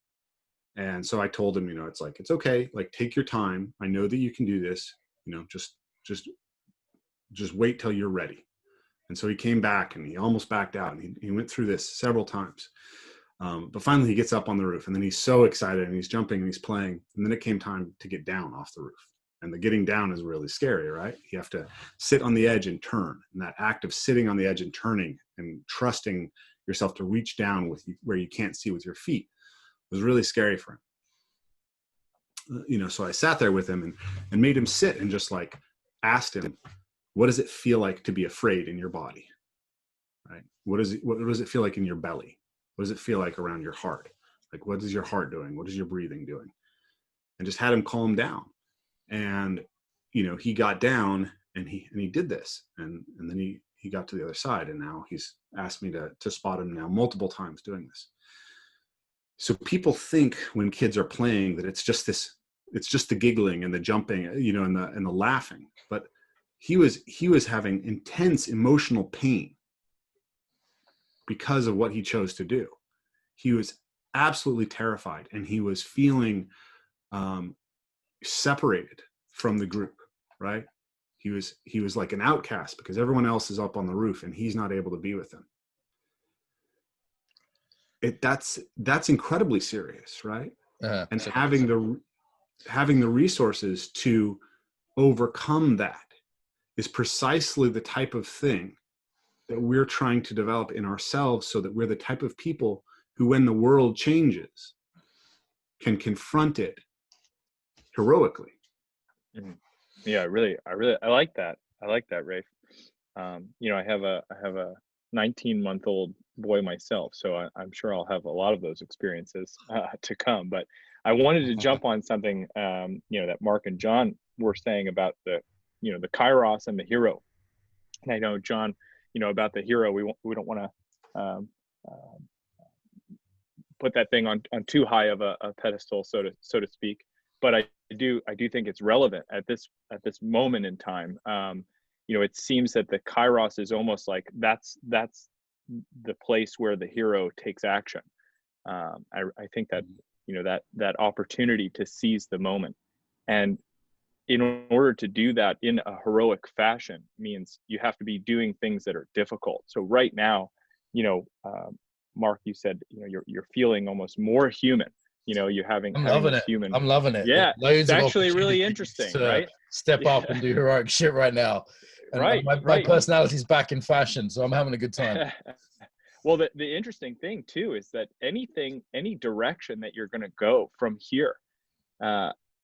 And so I told him, it's like, it's okay. Like, take your time. I know that you can do this, just wait till you're ready. And so he came back, and he almost backed out, and he went through this several times. But finally he gets up on the roof, and then he's so excited, and he's jumping and he's playing. And then it came time to get down off the roof. And the getting down is really scary, right? You have to sit on the edge and turn. And that act of sitting on the edge and turning and trusting yourself to reach down where you can't see with your feet was really scary for him. So I sat there with him and made him sit and just like asked him, what does it feel like to be afraid in your body? right? What does it feel like in your belly? What does it feel like around your heart? Like, what is your heart doing? What is your breathing doing? And just had him calm down. And, you know, he got down and he did this. And then he got to the other side, and now he's asked me to spot him now multiple times doing this. So people think when kids are playing that it's just the giggling and the jumping, you know, and the laughing. But he was having intense emotional pain because of what he chose to do. He was absolutely terrified, and he was feeling separated from the group, right? He was like an outcast because everyone else is up on the roof and he's not able to be with them. That's incredibly serious, right? And So having the resources to overcome that is precisely the type of thing that we're trying to develop in ourselves, so that we're the type of people who, when the world changes, can confront it heroically. Mm-hmm. Yeah, I like that. I like that, Rafe. You know, I have a 19-month-old boy myself, so I'm sure I'll have a lot of those experiences to come. But I wanted to jump on something, you know, that Mark and John were saying about the kairos and the hero. And I know, John, you know, about the hero, we don't want to put that thing on too high of a pedestal, so to speak. But I do think it's relevant at this moment in time. You know, it seems that the kairos is almost like that's the place where the hero takes action. I think that, you know, that opportunity to seize the moment, and in order to do that in a heroic fashion means you have to be doing things that are difficult. So right now, you know, Mark, you said, you know, you're feeling almost more human. You know, you're having this human. I'm loving it. Yeah, loads it's of actually really interesting, to right? step up and do heroic shit right now. And my personality's back in fashion, so I'm having a good time. Well, the interesting thing too is that any direction that you're going to go from here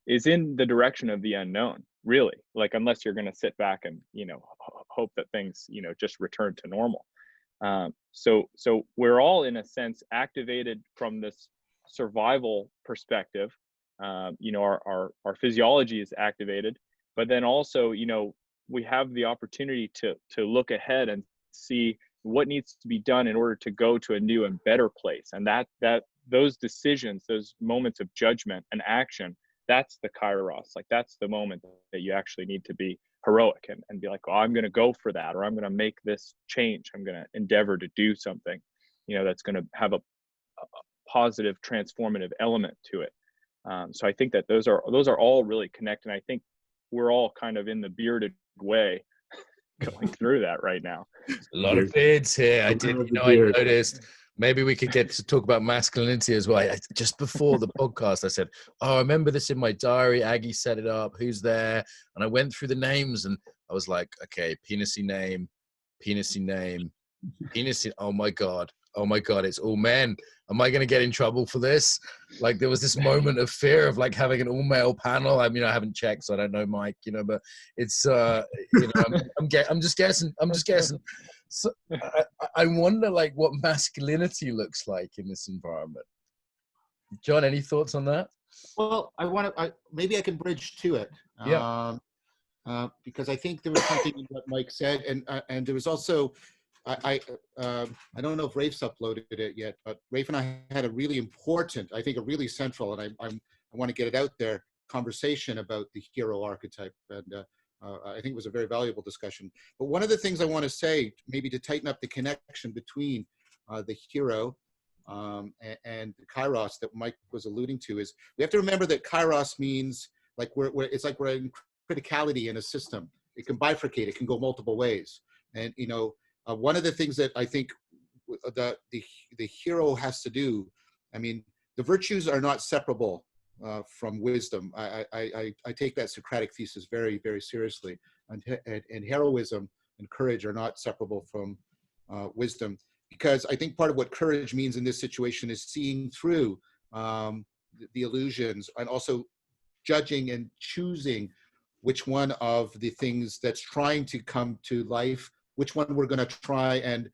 is in the direction of the unknown, really. Like, unless you're going to sit back and, you know, hope that things, you know, just return to normal. So we're all, in a sense, activated from this survival perspective. You know, our physiology is activated, but then also, you know, we have the opportunity to look ahead and see what needs to be done in order to go to a new and better place. And that those decisions, those moments of judgment and action, that's the kairos. Like, that's the moment that you actually need to be heroic and be like, oh, I'm going to go for that, or I'm going to make this change. I'm going to endeavor to do something, you know, that's going to have a positive transformative element to it. So I think that those are all really connected. And I think we're all kind of in the bearded way going through that right now. A lot of beards here. I noticed. Maybe we could get to talk about masculinity as well. Just before the podcast, I said, oh, I remember this in my diary. Aggie set it up. Who's there? And I went through the names, and I was like, okay, penisy name. Oh my God, it's all men. Am I going to get in trouble for this? Like, there was this moment of fear of like having an all male panel. I mean, I haven't checked, so I don't know, Mike, you know, but it's, you know, I'm just guessing. So I wonder like what masculinity looks like in this environment. John, any thoughts on that? Well, maybe I can bridge to it. Yeah. Because I think there was something in what Mike said, and there was also, I don't know if Rafe's uploaded it yet, but Rafe and I had a really important, I think a really central, and I want to get it out there, conversation about the hero archetype. And I think it was a very valuable discussion. But one of the things I want to say, maybe to tighten up the connection between the hero and the kairos that Mike was alluding to, is we have to remember that kairos means like it's like we're in criticality in a system. It can bifurcate. It can go multiple ways. And, you know, one of the things that I think the hero has to do, I mean, the virtues are not separable from wisdom. I take that Socratic thesis very, very seriously. And heroism and courage are not separable from wisdom, because I think part of what courage means in this situation is seeing through the illusions, and also judging and choosing which one of the things that's trying to come to life, which one we're going to try and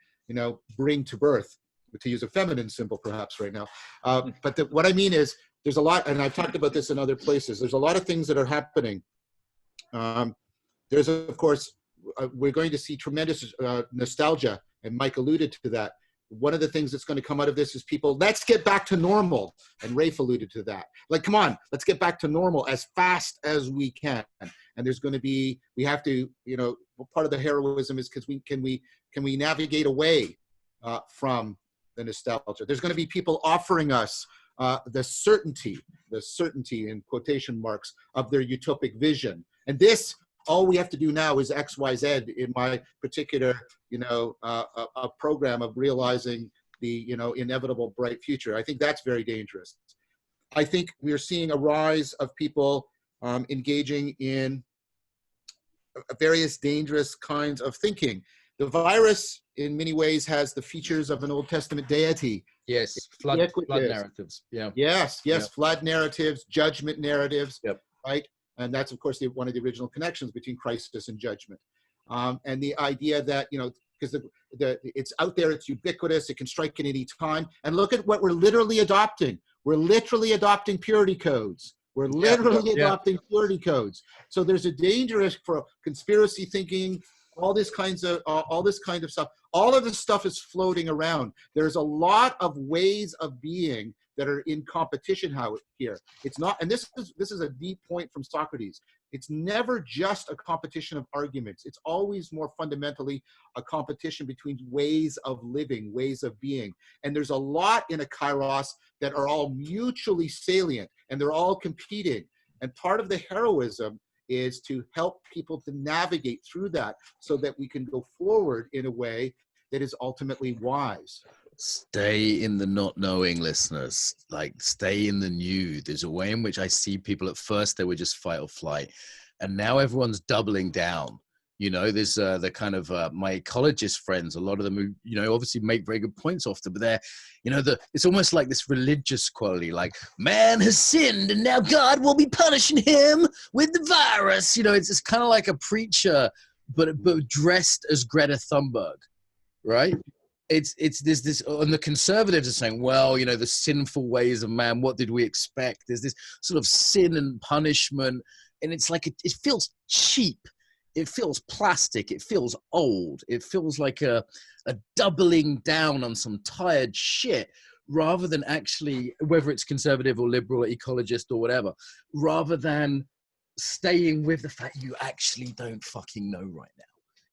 bring to birth, to use a feminine symbol perhaps right now. But what I mean is there's a lot, and I've talked about this in other places, there's a lot of things that are happening. There's, of course, we're going to see tremendous nostalgia, and Mike alluded to that. One of the things that's going to come out of this is people, let's get back to normal. And Rafe alluded to that. Like, come on, let's get back to normal as fast as we can. And there's going to be, we have to, part of the heroism is because can we navigate away from the nostalgia. There's going to be people offering us the certainty in quotation marks of their utopic vision. And this, all we have to do now is X, Y, Z in my particular, a program of realizing the, inevitable bright future. I think that's very dangerous. I think we're seeing a rise of people engaging in various dangerous kinds of thinking. The virus, in many ways, has the features of an Old Testament deity. Yes, flood narratives. Yeah. Yes, yep. Flood narratives, judgment narratives. Yep. Right. And that's, of course, one of the original connections between crisis and judgment. And the idea that, because it's out there, it's ubiquitous, it can strike at any time. And look at what we're literally adopting. We're literally adopting purity codes. We're literally adopting purity codes. So there's a danger for conspiracy thinking, all this kind of stuff. All of this stuff is floating around. There's a lot of ways of being that are in competition here. It's not, and this is a deep point from Socrates. It's never just a competition of arguments. It's always more fundamentally a competition between ways of living, ways of being. And there's a lot in a kairos that are all mutually salient, and they're all competing. And part of the heroism is to help people to navigate through that so that we can go forward in a way that is ultimately wise. Stay in the not knowing, listeners. Like, stay in the new. There's a way in which I see people at first, they were just fight or flight. And now everyone's doubling down. There's the kind of my ecologist friends, a lot of them who, obviously make very good points often, but they're, it's almost like this religious quality, like man has sinned and now God will be punishing him with the virus. It's kind of like a preacher, but dressed as Greta Thunberg, right? It's this, and the conservatives are saying, well, the sinful ways of man, what did we expect? There's this sort of sin and punishment, and it's like, it feels cheap. It feels plastic. It feels old. It feels like a doubling down on some tired shit, rather than actually, whether it's conservative or liberal or ecologist or whatever, rather than staying with the fact you actually don't fucking know right now.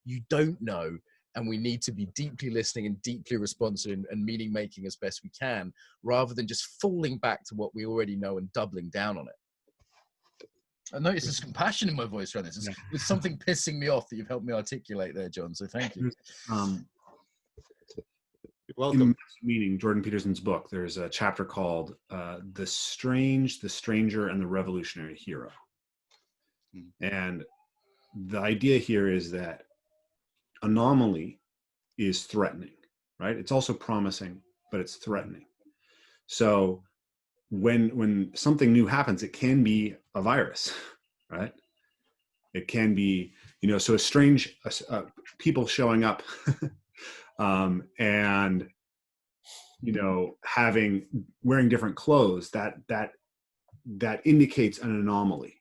You don't know. And we need to be deeply listening and deeply responsive and meaning making as best we can, rather than just falling back to what we already know and doubling down on it. I notice there's compassion in my voice around this. There's something pissing me off that you've helped me articulate there, John. So thank you. Welcome. In Meaning, Jordan Peterson's book, there's a chapter called The Strange, the Stranger, and the Revolutionary Hero. And the idea here is that anomaly is threatening, right? It's also promising, but it's threatening. So when something new happens, it can be a virus, right? It can be, so a strange people showing up and wearing different clothes, that indicates an anomaly.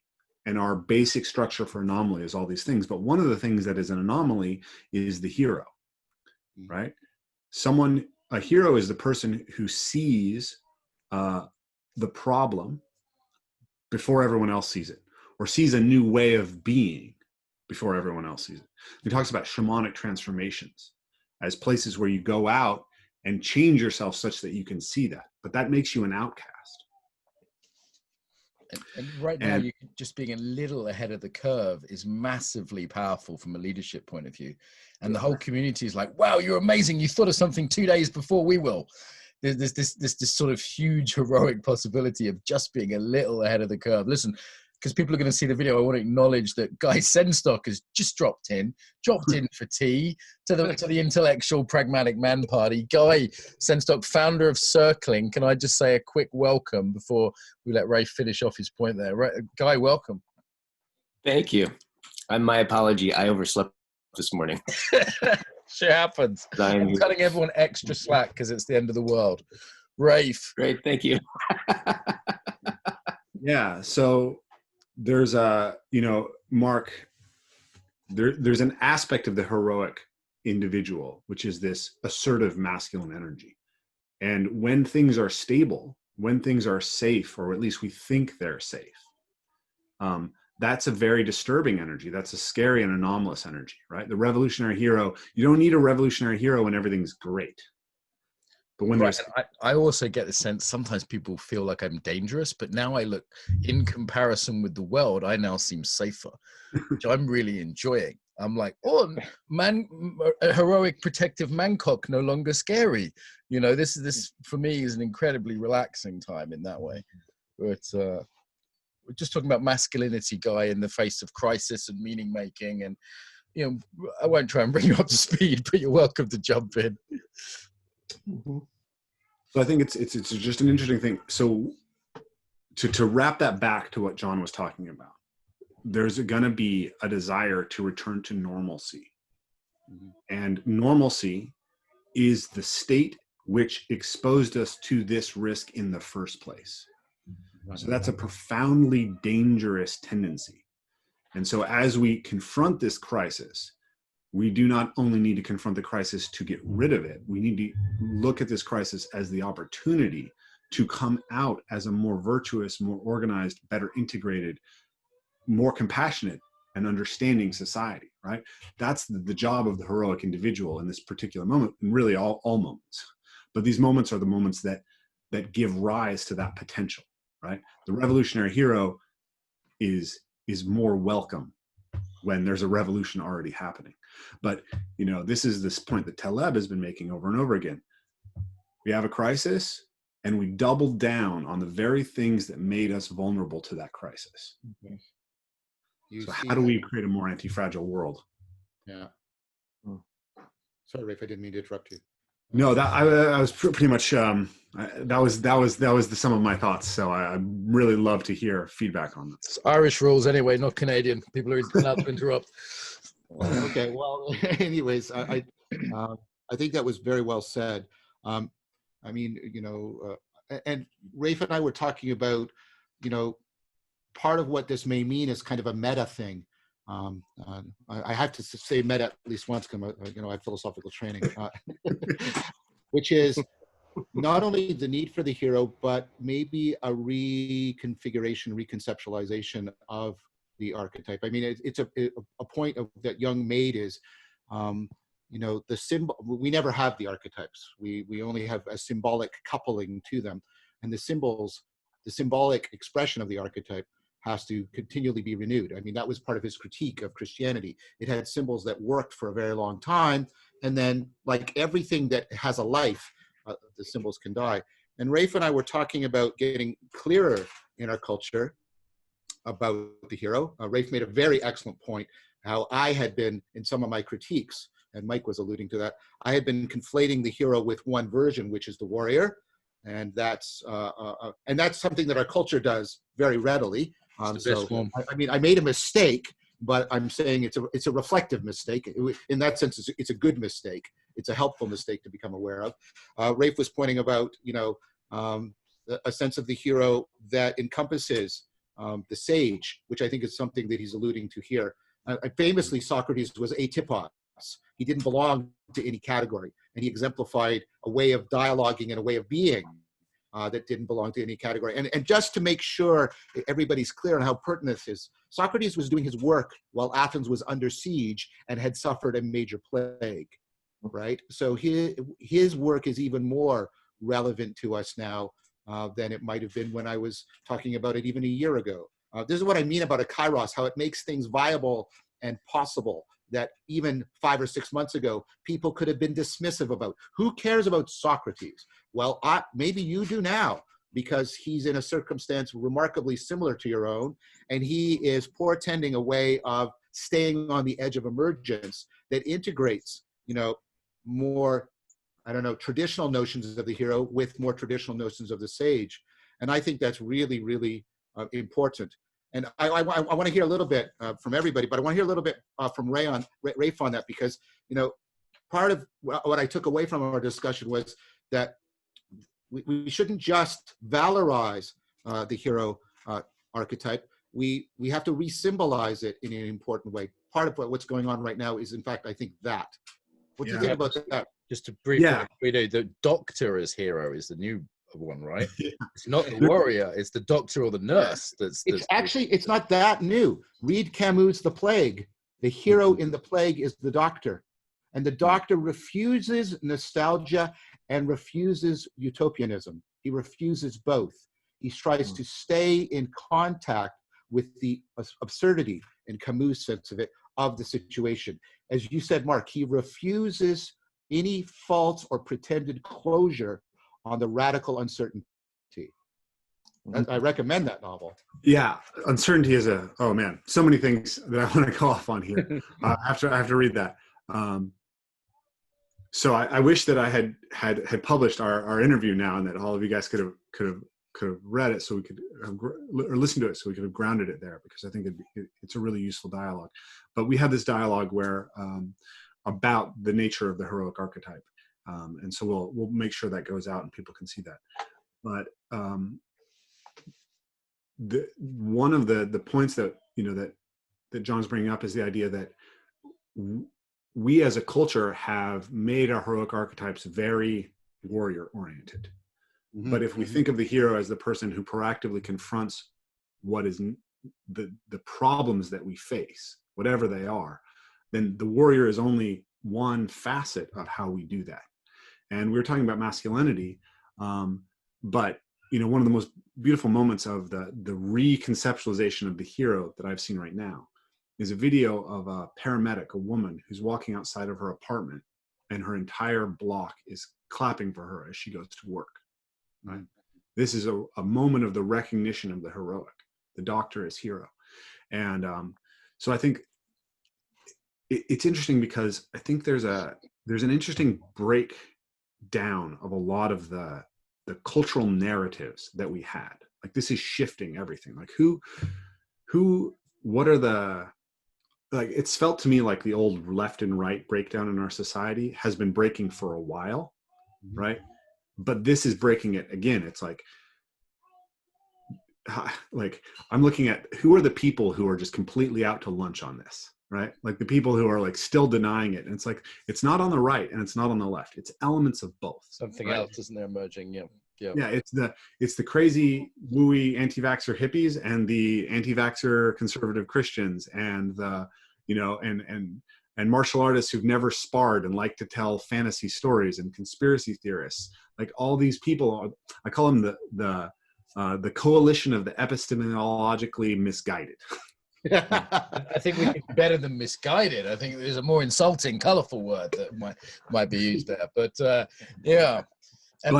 And our basic structure for anomaly is all these things. But one of the things that is an anomaly is the hero, right? A hero is the person who sees the problem before everyone else sees it, or sees a new way of being before everyone else sees it. He talks about shamanic transformations as places where you go out and change yourself such that you can see that. But that makes you an outcast. And right now, just being a little ahead of the curve is massively powerful from a leadership point of view. And the whole community is like, wow, you're amazing. You thought of something 2 days before we will. There's this sort of huge heroic possibility of just being a little ahead of the curve. Listen, because people are going to see the video, I want to acknowledge that Guy Senstock has just dropped in for tea to the intellectual pragmatic man party. Guy Senstock, founder of Circling. Can I just say a quick welcome before we let Rafe finish off his point there? Guy, welcome. Thank you. My apology. I overslept this morning. Shit happens. I'm cutting everyone extra slack because it's the end of the world. Rafe. Great, thank you. Yeah, so there's Mark, there's an aspect of the heroic individual, which is this assertive masculine energy. And when things are stable, when things are safe, or at least we think they're safe, that's a very disturbing energy. That's a scary and anomalous energy, right? The revolutionary hero, you don't need a revolutionary hero when everything's great. But when there's... I also get the sense sometimes people feel like I'm dangerous, but now I look, in comparison with the world, I now seem safer, which I'm really enjoying. I'm like, oh, man, a heroic protective mancock, no longer scary. You know, this for me is an incredibly relaxing time in that way. But we're just talking about masculinity, Guy, in the face of crisis and meaning making. And, you know, I won't try and bring you up to speed, but you're welcome to jump in. Mm-hmm. So I think it's just an interesting thing. So to wrap that back to what John was talking about, there's going to be a desire to return to normalcy. Mm-hmm. And normalcy is the state which exposed us to this risk in the first place. So that's a profoundly dangerous tendency. And so as we confront this crisis, we do not only need to confront the crisis to get rid of it, we need to look at this crisis as the opportunity to come out as a more virtuous, more organized, better integrated, more compassionate and understanding society, right? That's the job of the heroic individual in this particular moment, and really all moments. But these moments are the moments that give rise to that potential, right? The revolutionary hero is more welcome when there's a revolution already happening. But, you know, this is this point that Taleb has been making over and over again. We have a crisis and we double down on the very things that made us vulnerable to that crisis. Okay. So how do we create a more anti-fragile world? Yeah. Sorry, Rafe, I didn't mean to interrupt you. No, that I was pretty much that was the sum of my thoughts. So I really love to hear feedback on this. It's Irish rules anyway, not Canadian. People are allowed to interrupt. Okay, well, anyways, I think that was very well said. I mean, you know, and Rafe and I were talking about, you know, part of what this may mean is kind of a meta thing. I have to say meta at least once because, you know, I have philosophical training, which is not only the need for the hero, but maybe a reconfiguration, reconceptualization of the archetype. I mean, it's a point of that Jung made is, you know, the symbol, we never have the archetypes. We only have a symbolic coupling to them. And the symbols, the symbolic expression of the archetype has to continually be renewed. I mean, that was part of his critique of Christianity. It had symbols that worked for a very long time. And then like everything that has a life, the symbols can die. And Rafe and I were talking about getting clearer in our culture about the hero. Rafe made a very excellent point, how I had been in some of my critiques, and Mike was alluding to that, I had been conflating the hero with one version, which is the warrior. And that's something that our culture does very readily. So, I mean, I made a mistake, but I'm saying it's a reflective mistake. In that sense, it's a good mistake. It's a helpful mistake to become aware of. Rafe was pointing about, you know, a sense of the hero that encompasses the sage, which I think is something that he's alluding to here. Famously, Socrates was atypos. He didn't belong to any category, and he exemplified a way of dialoguing and a way of being that didn't belong to any category. And just to make sure everybody's clear on how pertinent this is, Socrates was doing his work while Athens was under siege and had suffered a major plague, right? So his work is even more relevant to us now than it might have been when I was talking about it even a year ago. This is what I mean about a kairos, how it makes things viable and possible that even 5 or 6 months ago, people could have been dismissive about. Who cares about Socrates? Well, maybe you do now, because he's in a circumstance remarkably similar to your own, and he is portending a way of staying on the edge of emergence that integrates, you know, more, I don't know, traditional notions of the hero with more traditional notions of the sage. And I think that's really, really important. And I want to hear a little bit from everybody, but I want to hear a little bit from Rafe on that, because, you know, part of what I took away from our discussion was that we shouldn't just valorize the hero archetype. We have to re-symbolize it in an important way. Part of what's going on right now is, in fact, I think that. What do you think about that? Just to briefly, we know the doctor as hero is the new one, right? It's not the warrior, it's the doctor or the nurse. It's not that new. Read Camus' The Plague. The hero in The Plague is the doctor. And the doctor refuses nostalgia and refuses utopianism. He refuses both. He tries to stay in contact with the absurdity, in Camus' sense of it, of the situation. As you said, Mark, he refuses any false or pretended closure on the radical uncertainty. I recommend that novel. Yeah, uncertainty is oh man, so many things that I want to go off on here. I have to read that. So I wish that I had published our interview now, and that all of you guys could have read it, so we could or listened to it, so we could have grounded it there, because I think it's a really useful dialogue. But we had this dialogue where about the nature of the heroic archetype, and so we'll make sure that goes out and people can see that. But one of the points that that John's bringing up is the idea that we as a culture have made our heroic archetypes very warrior oriented. Mm-hmm. But if we think of the hero as the person who proactively confronts what is the problems that we face, whatever they are, then the warrior is only one facet of how we do that. And we were talking about masculinity, but one of the most beautiful moments of the reconceptualization of the hero that I've seen right now is a video of a paramedic, a woman who's walking outside of her apartment, and her entire block is clapping for her as she goes to work. Right? This is a moment of the recognition of the heroic. The doctor is hero. And so I think it's interesting, because I think there's an interesting breakdown of a lot of the cultural narratives that we had. Like, this is shifting everything. Like what are the, like, it's felt to me like the old left and right breakdown in our society has been breaking for a while, right? But this is breaking it again. It's like I'm looking at who are the people who are just completely out to lunch on this, right? Like the people who are like still denying it. And it's like, it's not on the right and it's not on the left. It's elements of both. Something right? else, isn't there, emerging? Yeah. Yeah, it's the crazy wooey anti-vaxxer hippies and the anti-vaxxer conservative Christians, and the and martial artists who've never sparred and like to tell fantasy stories, and conspiracy theorists. Like all these people, I call them the coalition of the epistemologically misguided. I think we could be better than misguided. I think there's a more insulting, colorful word that might be used there. But yeah. Say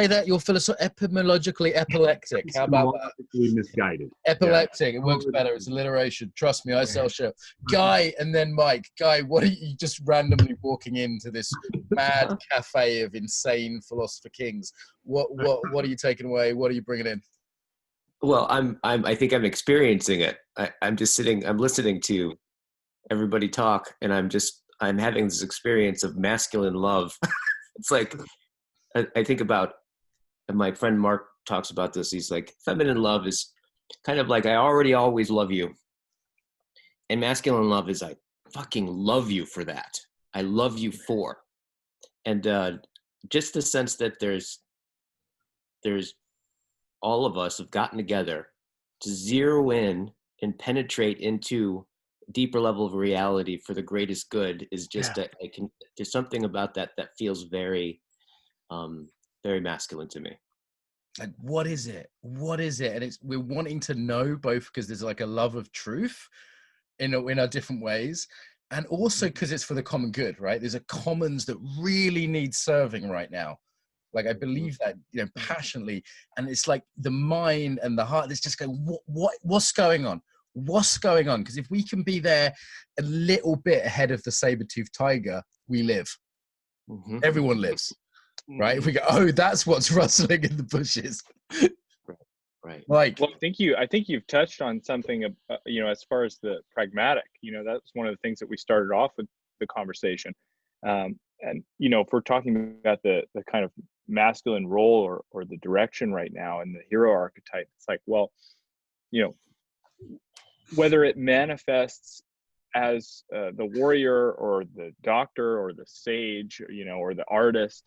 that you're etymologically epileptic. How about that? Misguided. Epileptic. It works better. It's alliteration. Trust me, I sell shit. Guy, and then Mike. Guy, what are you just randomly walking into this mad cafe of insane philosopher kings? What are you taking away? What are you bringing in? Well, I think I'm experiencing it. I'm just sitting. I'm listening to everybody talk, and I'm having this experience of masculine love. It's like, I think about, and my friend Mark talks about this. He's like, feminine love is kind of like, I already always love you. And masculine love is, I fucking love you for that. I love you for. And just the sense that there's all of us have gotten together to zero in and penetrate into a deeper level of reality for the greatest good is just, there's something about that feels very, very masculine to me. Like, what is it? And we're wanting to know, both because there's like a love of truth in our different ways, and also because it's for the common good, right? There's a commons that really needs serving right now. Like, I believe that, passionately, and it's like the mind and the heart that's just going, what's going on? What's going on? Because if we can be there a little bit ahead of the saber-toothed tiger, we live. Mm-hmm. Everyone lives, right? If we go, oh, that's what's rustling in the bushes. Right. Like, well, I think you've touched on something, as far as the pragmatic, that's one of the things that we started off with the conversation. And, you know, if we're talking about the kind of masculine role or the direction right now and the hero archetype, it's like, well, you know, whether it manifests as the warrior or the doctor or the sage, you know, or the artist,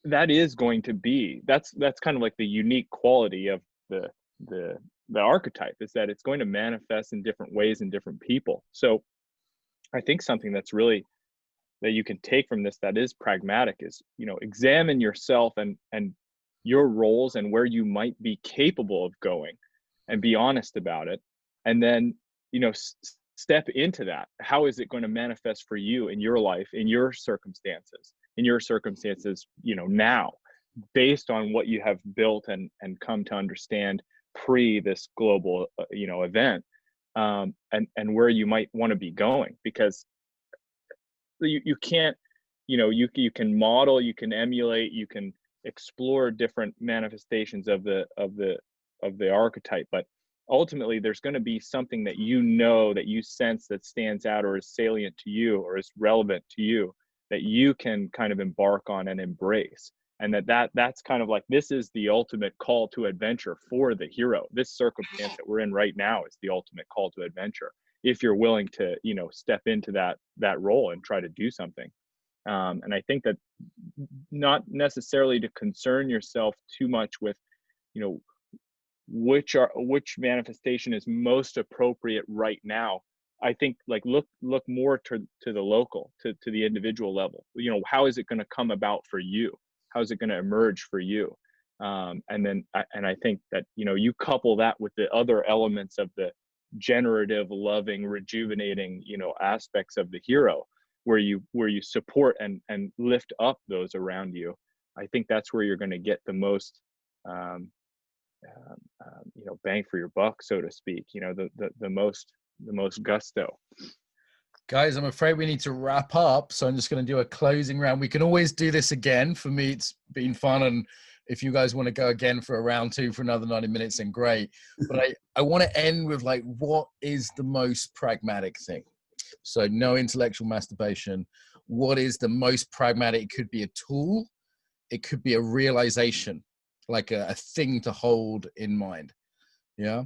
that is going to be, that's kind of like the unique quality of the archetype, is that it's going to manifest in different ways in different people. So I think something that's really, that you can take from this that is pragmatic is, you know, examine yourself and your roles and where you might be capable of going, and be honest about it. And then, you know, step into that. How is it going to manifest for you in your life, in your circumstances, you know, now, based on what you have built and come to understand pre this global, you know, event, and where you might want to be going. Because you can't, you know, you can model, you can emulate, you can explore different manifestations of the archetype, but ultimately there's going to be something that, you know, that you sense that stands out or is salient to you or is relevant to you, that you can kind of embark on and embrace. And that's kind of like, this is the ultimate call to adventure for the hero. This circumstance that we're in right now is the ultimate call to adventure, if you're willing to, you know, step into that role and try to do something. And I think that not necessarily to concern yourself too much with, you know, which manifestation is most appropriate right now. I think, like, look more to the local, to the individual level. You know, how is it going to come about for you? How is it going to emerge for you? And I think that, you know, you couple that with the other elements of the generative, loving, rejuvenating, you know, aspects of the hero, where you support and lift up those around you. I think that's where you're going to get the most, you know, bang for your buck, so to speak. You know, the most gusto. Guys, I'm afraid we need to wrap up, so I'm just going to do a closing round. We can always do this again. For me, it's been fun, and if you guys want to go again for a round two for another 90 minutes, then great. But I want to end with, like, what is the most pragmatic thing? So no intellectual masturbation. What is the most pragmatic? It could be a tool. It could be a realization, like a thing to hold in mind. Yeah.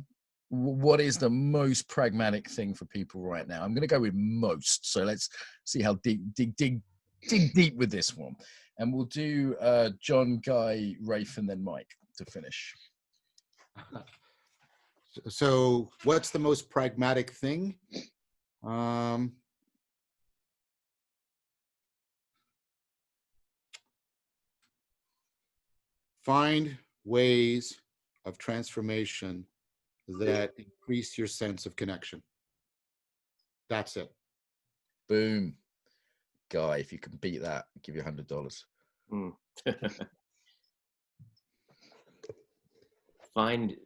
What is the most pragmatic thing for people right now? I'm going to go with most. So let's see how dig deep with this one. And we'll do John, Guy, Rafe, and then Mike to finish. So what's the most pragmatic thing? Find ways of transformation that increase your sense of connection. That's it. Boom. Guy, if you can beat that, I'll give you $100. Find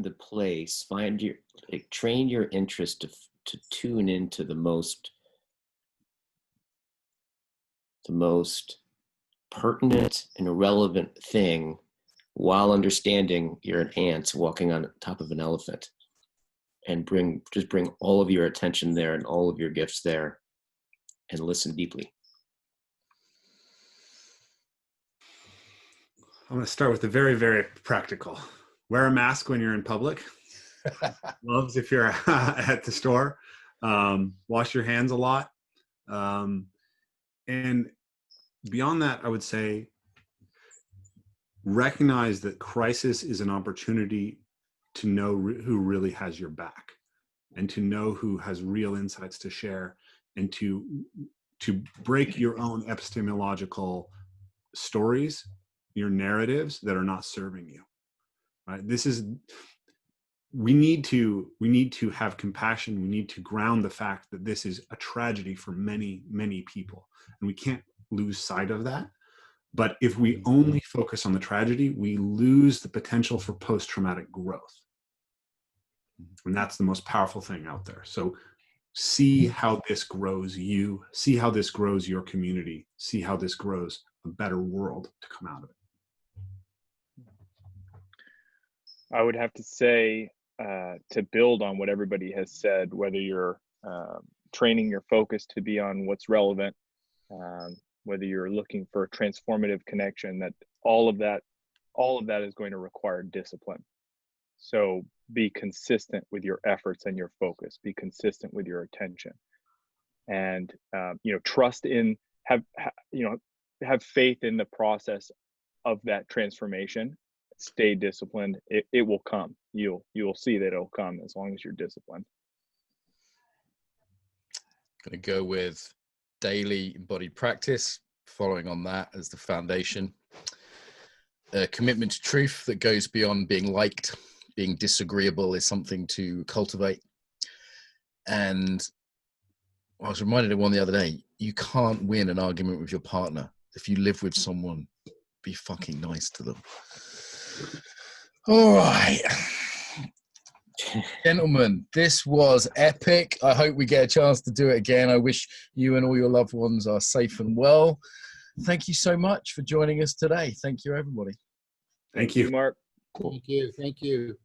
the place, train your interest to tune into the most pertinent and relevant thing, while understanding you're an ant walking on top of an elephant, and bring all of your attention there and all of your gifts there, and listen deeply. I'm going to start with the very, very practical. Wear a mask when you're in public. Gloves if you're at the store. Wash your hands a lot. And beyond that, I would say, recognize that crisis is an opportunity to know who really has your back, and to know who has real insights to share, and to break your own epistemological stories, your narratives that are not serving you. Right? We need to have compassion. We need to ground the fact that this is a tragedy for many, many people, and we can't lose sight of that. But if we only focus on the tragedy, we lose the potential for post-traumatic growth. And that's the most powerful thing out there. So see how this grows you, see how this grows your community, see how this grows a better world to come out of it. I would have to say, to build on what everybody has said, whether you're training your focus to be on what's relevant, whether you're looking for a transformative connection, that all of that is going to require discipline. So be consistent with your efforts and your focus, be consistent with your attention, and trust in, have faith in the process of that transformation. Stay disciplined. It will come. You'll see that it'll come as long as you're disciplined. Going to go with daily embodied practice, following on that as the foundation. A commitment to truth that goes beyond being liked. Being disagreeable is something to cultivate. And I was reminded of one the other day. You can't win an argument with your partner. If you live with someone, be fucking nice to them. All right. Gentlemen, this was epic. I hope we get a chance to do it again. I wish you and all your loved ones are safe and well. Thank you so much for joining us today. Thank you, everybody. Thank you, Mark. Thank you. Thank you.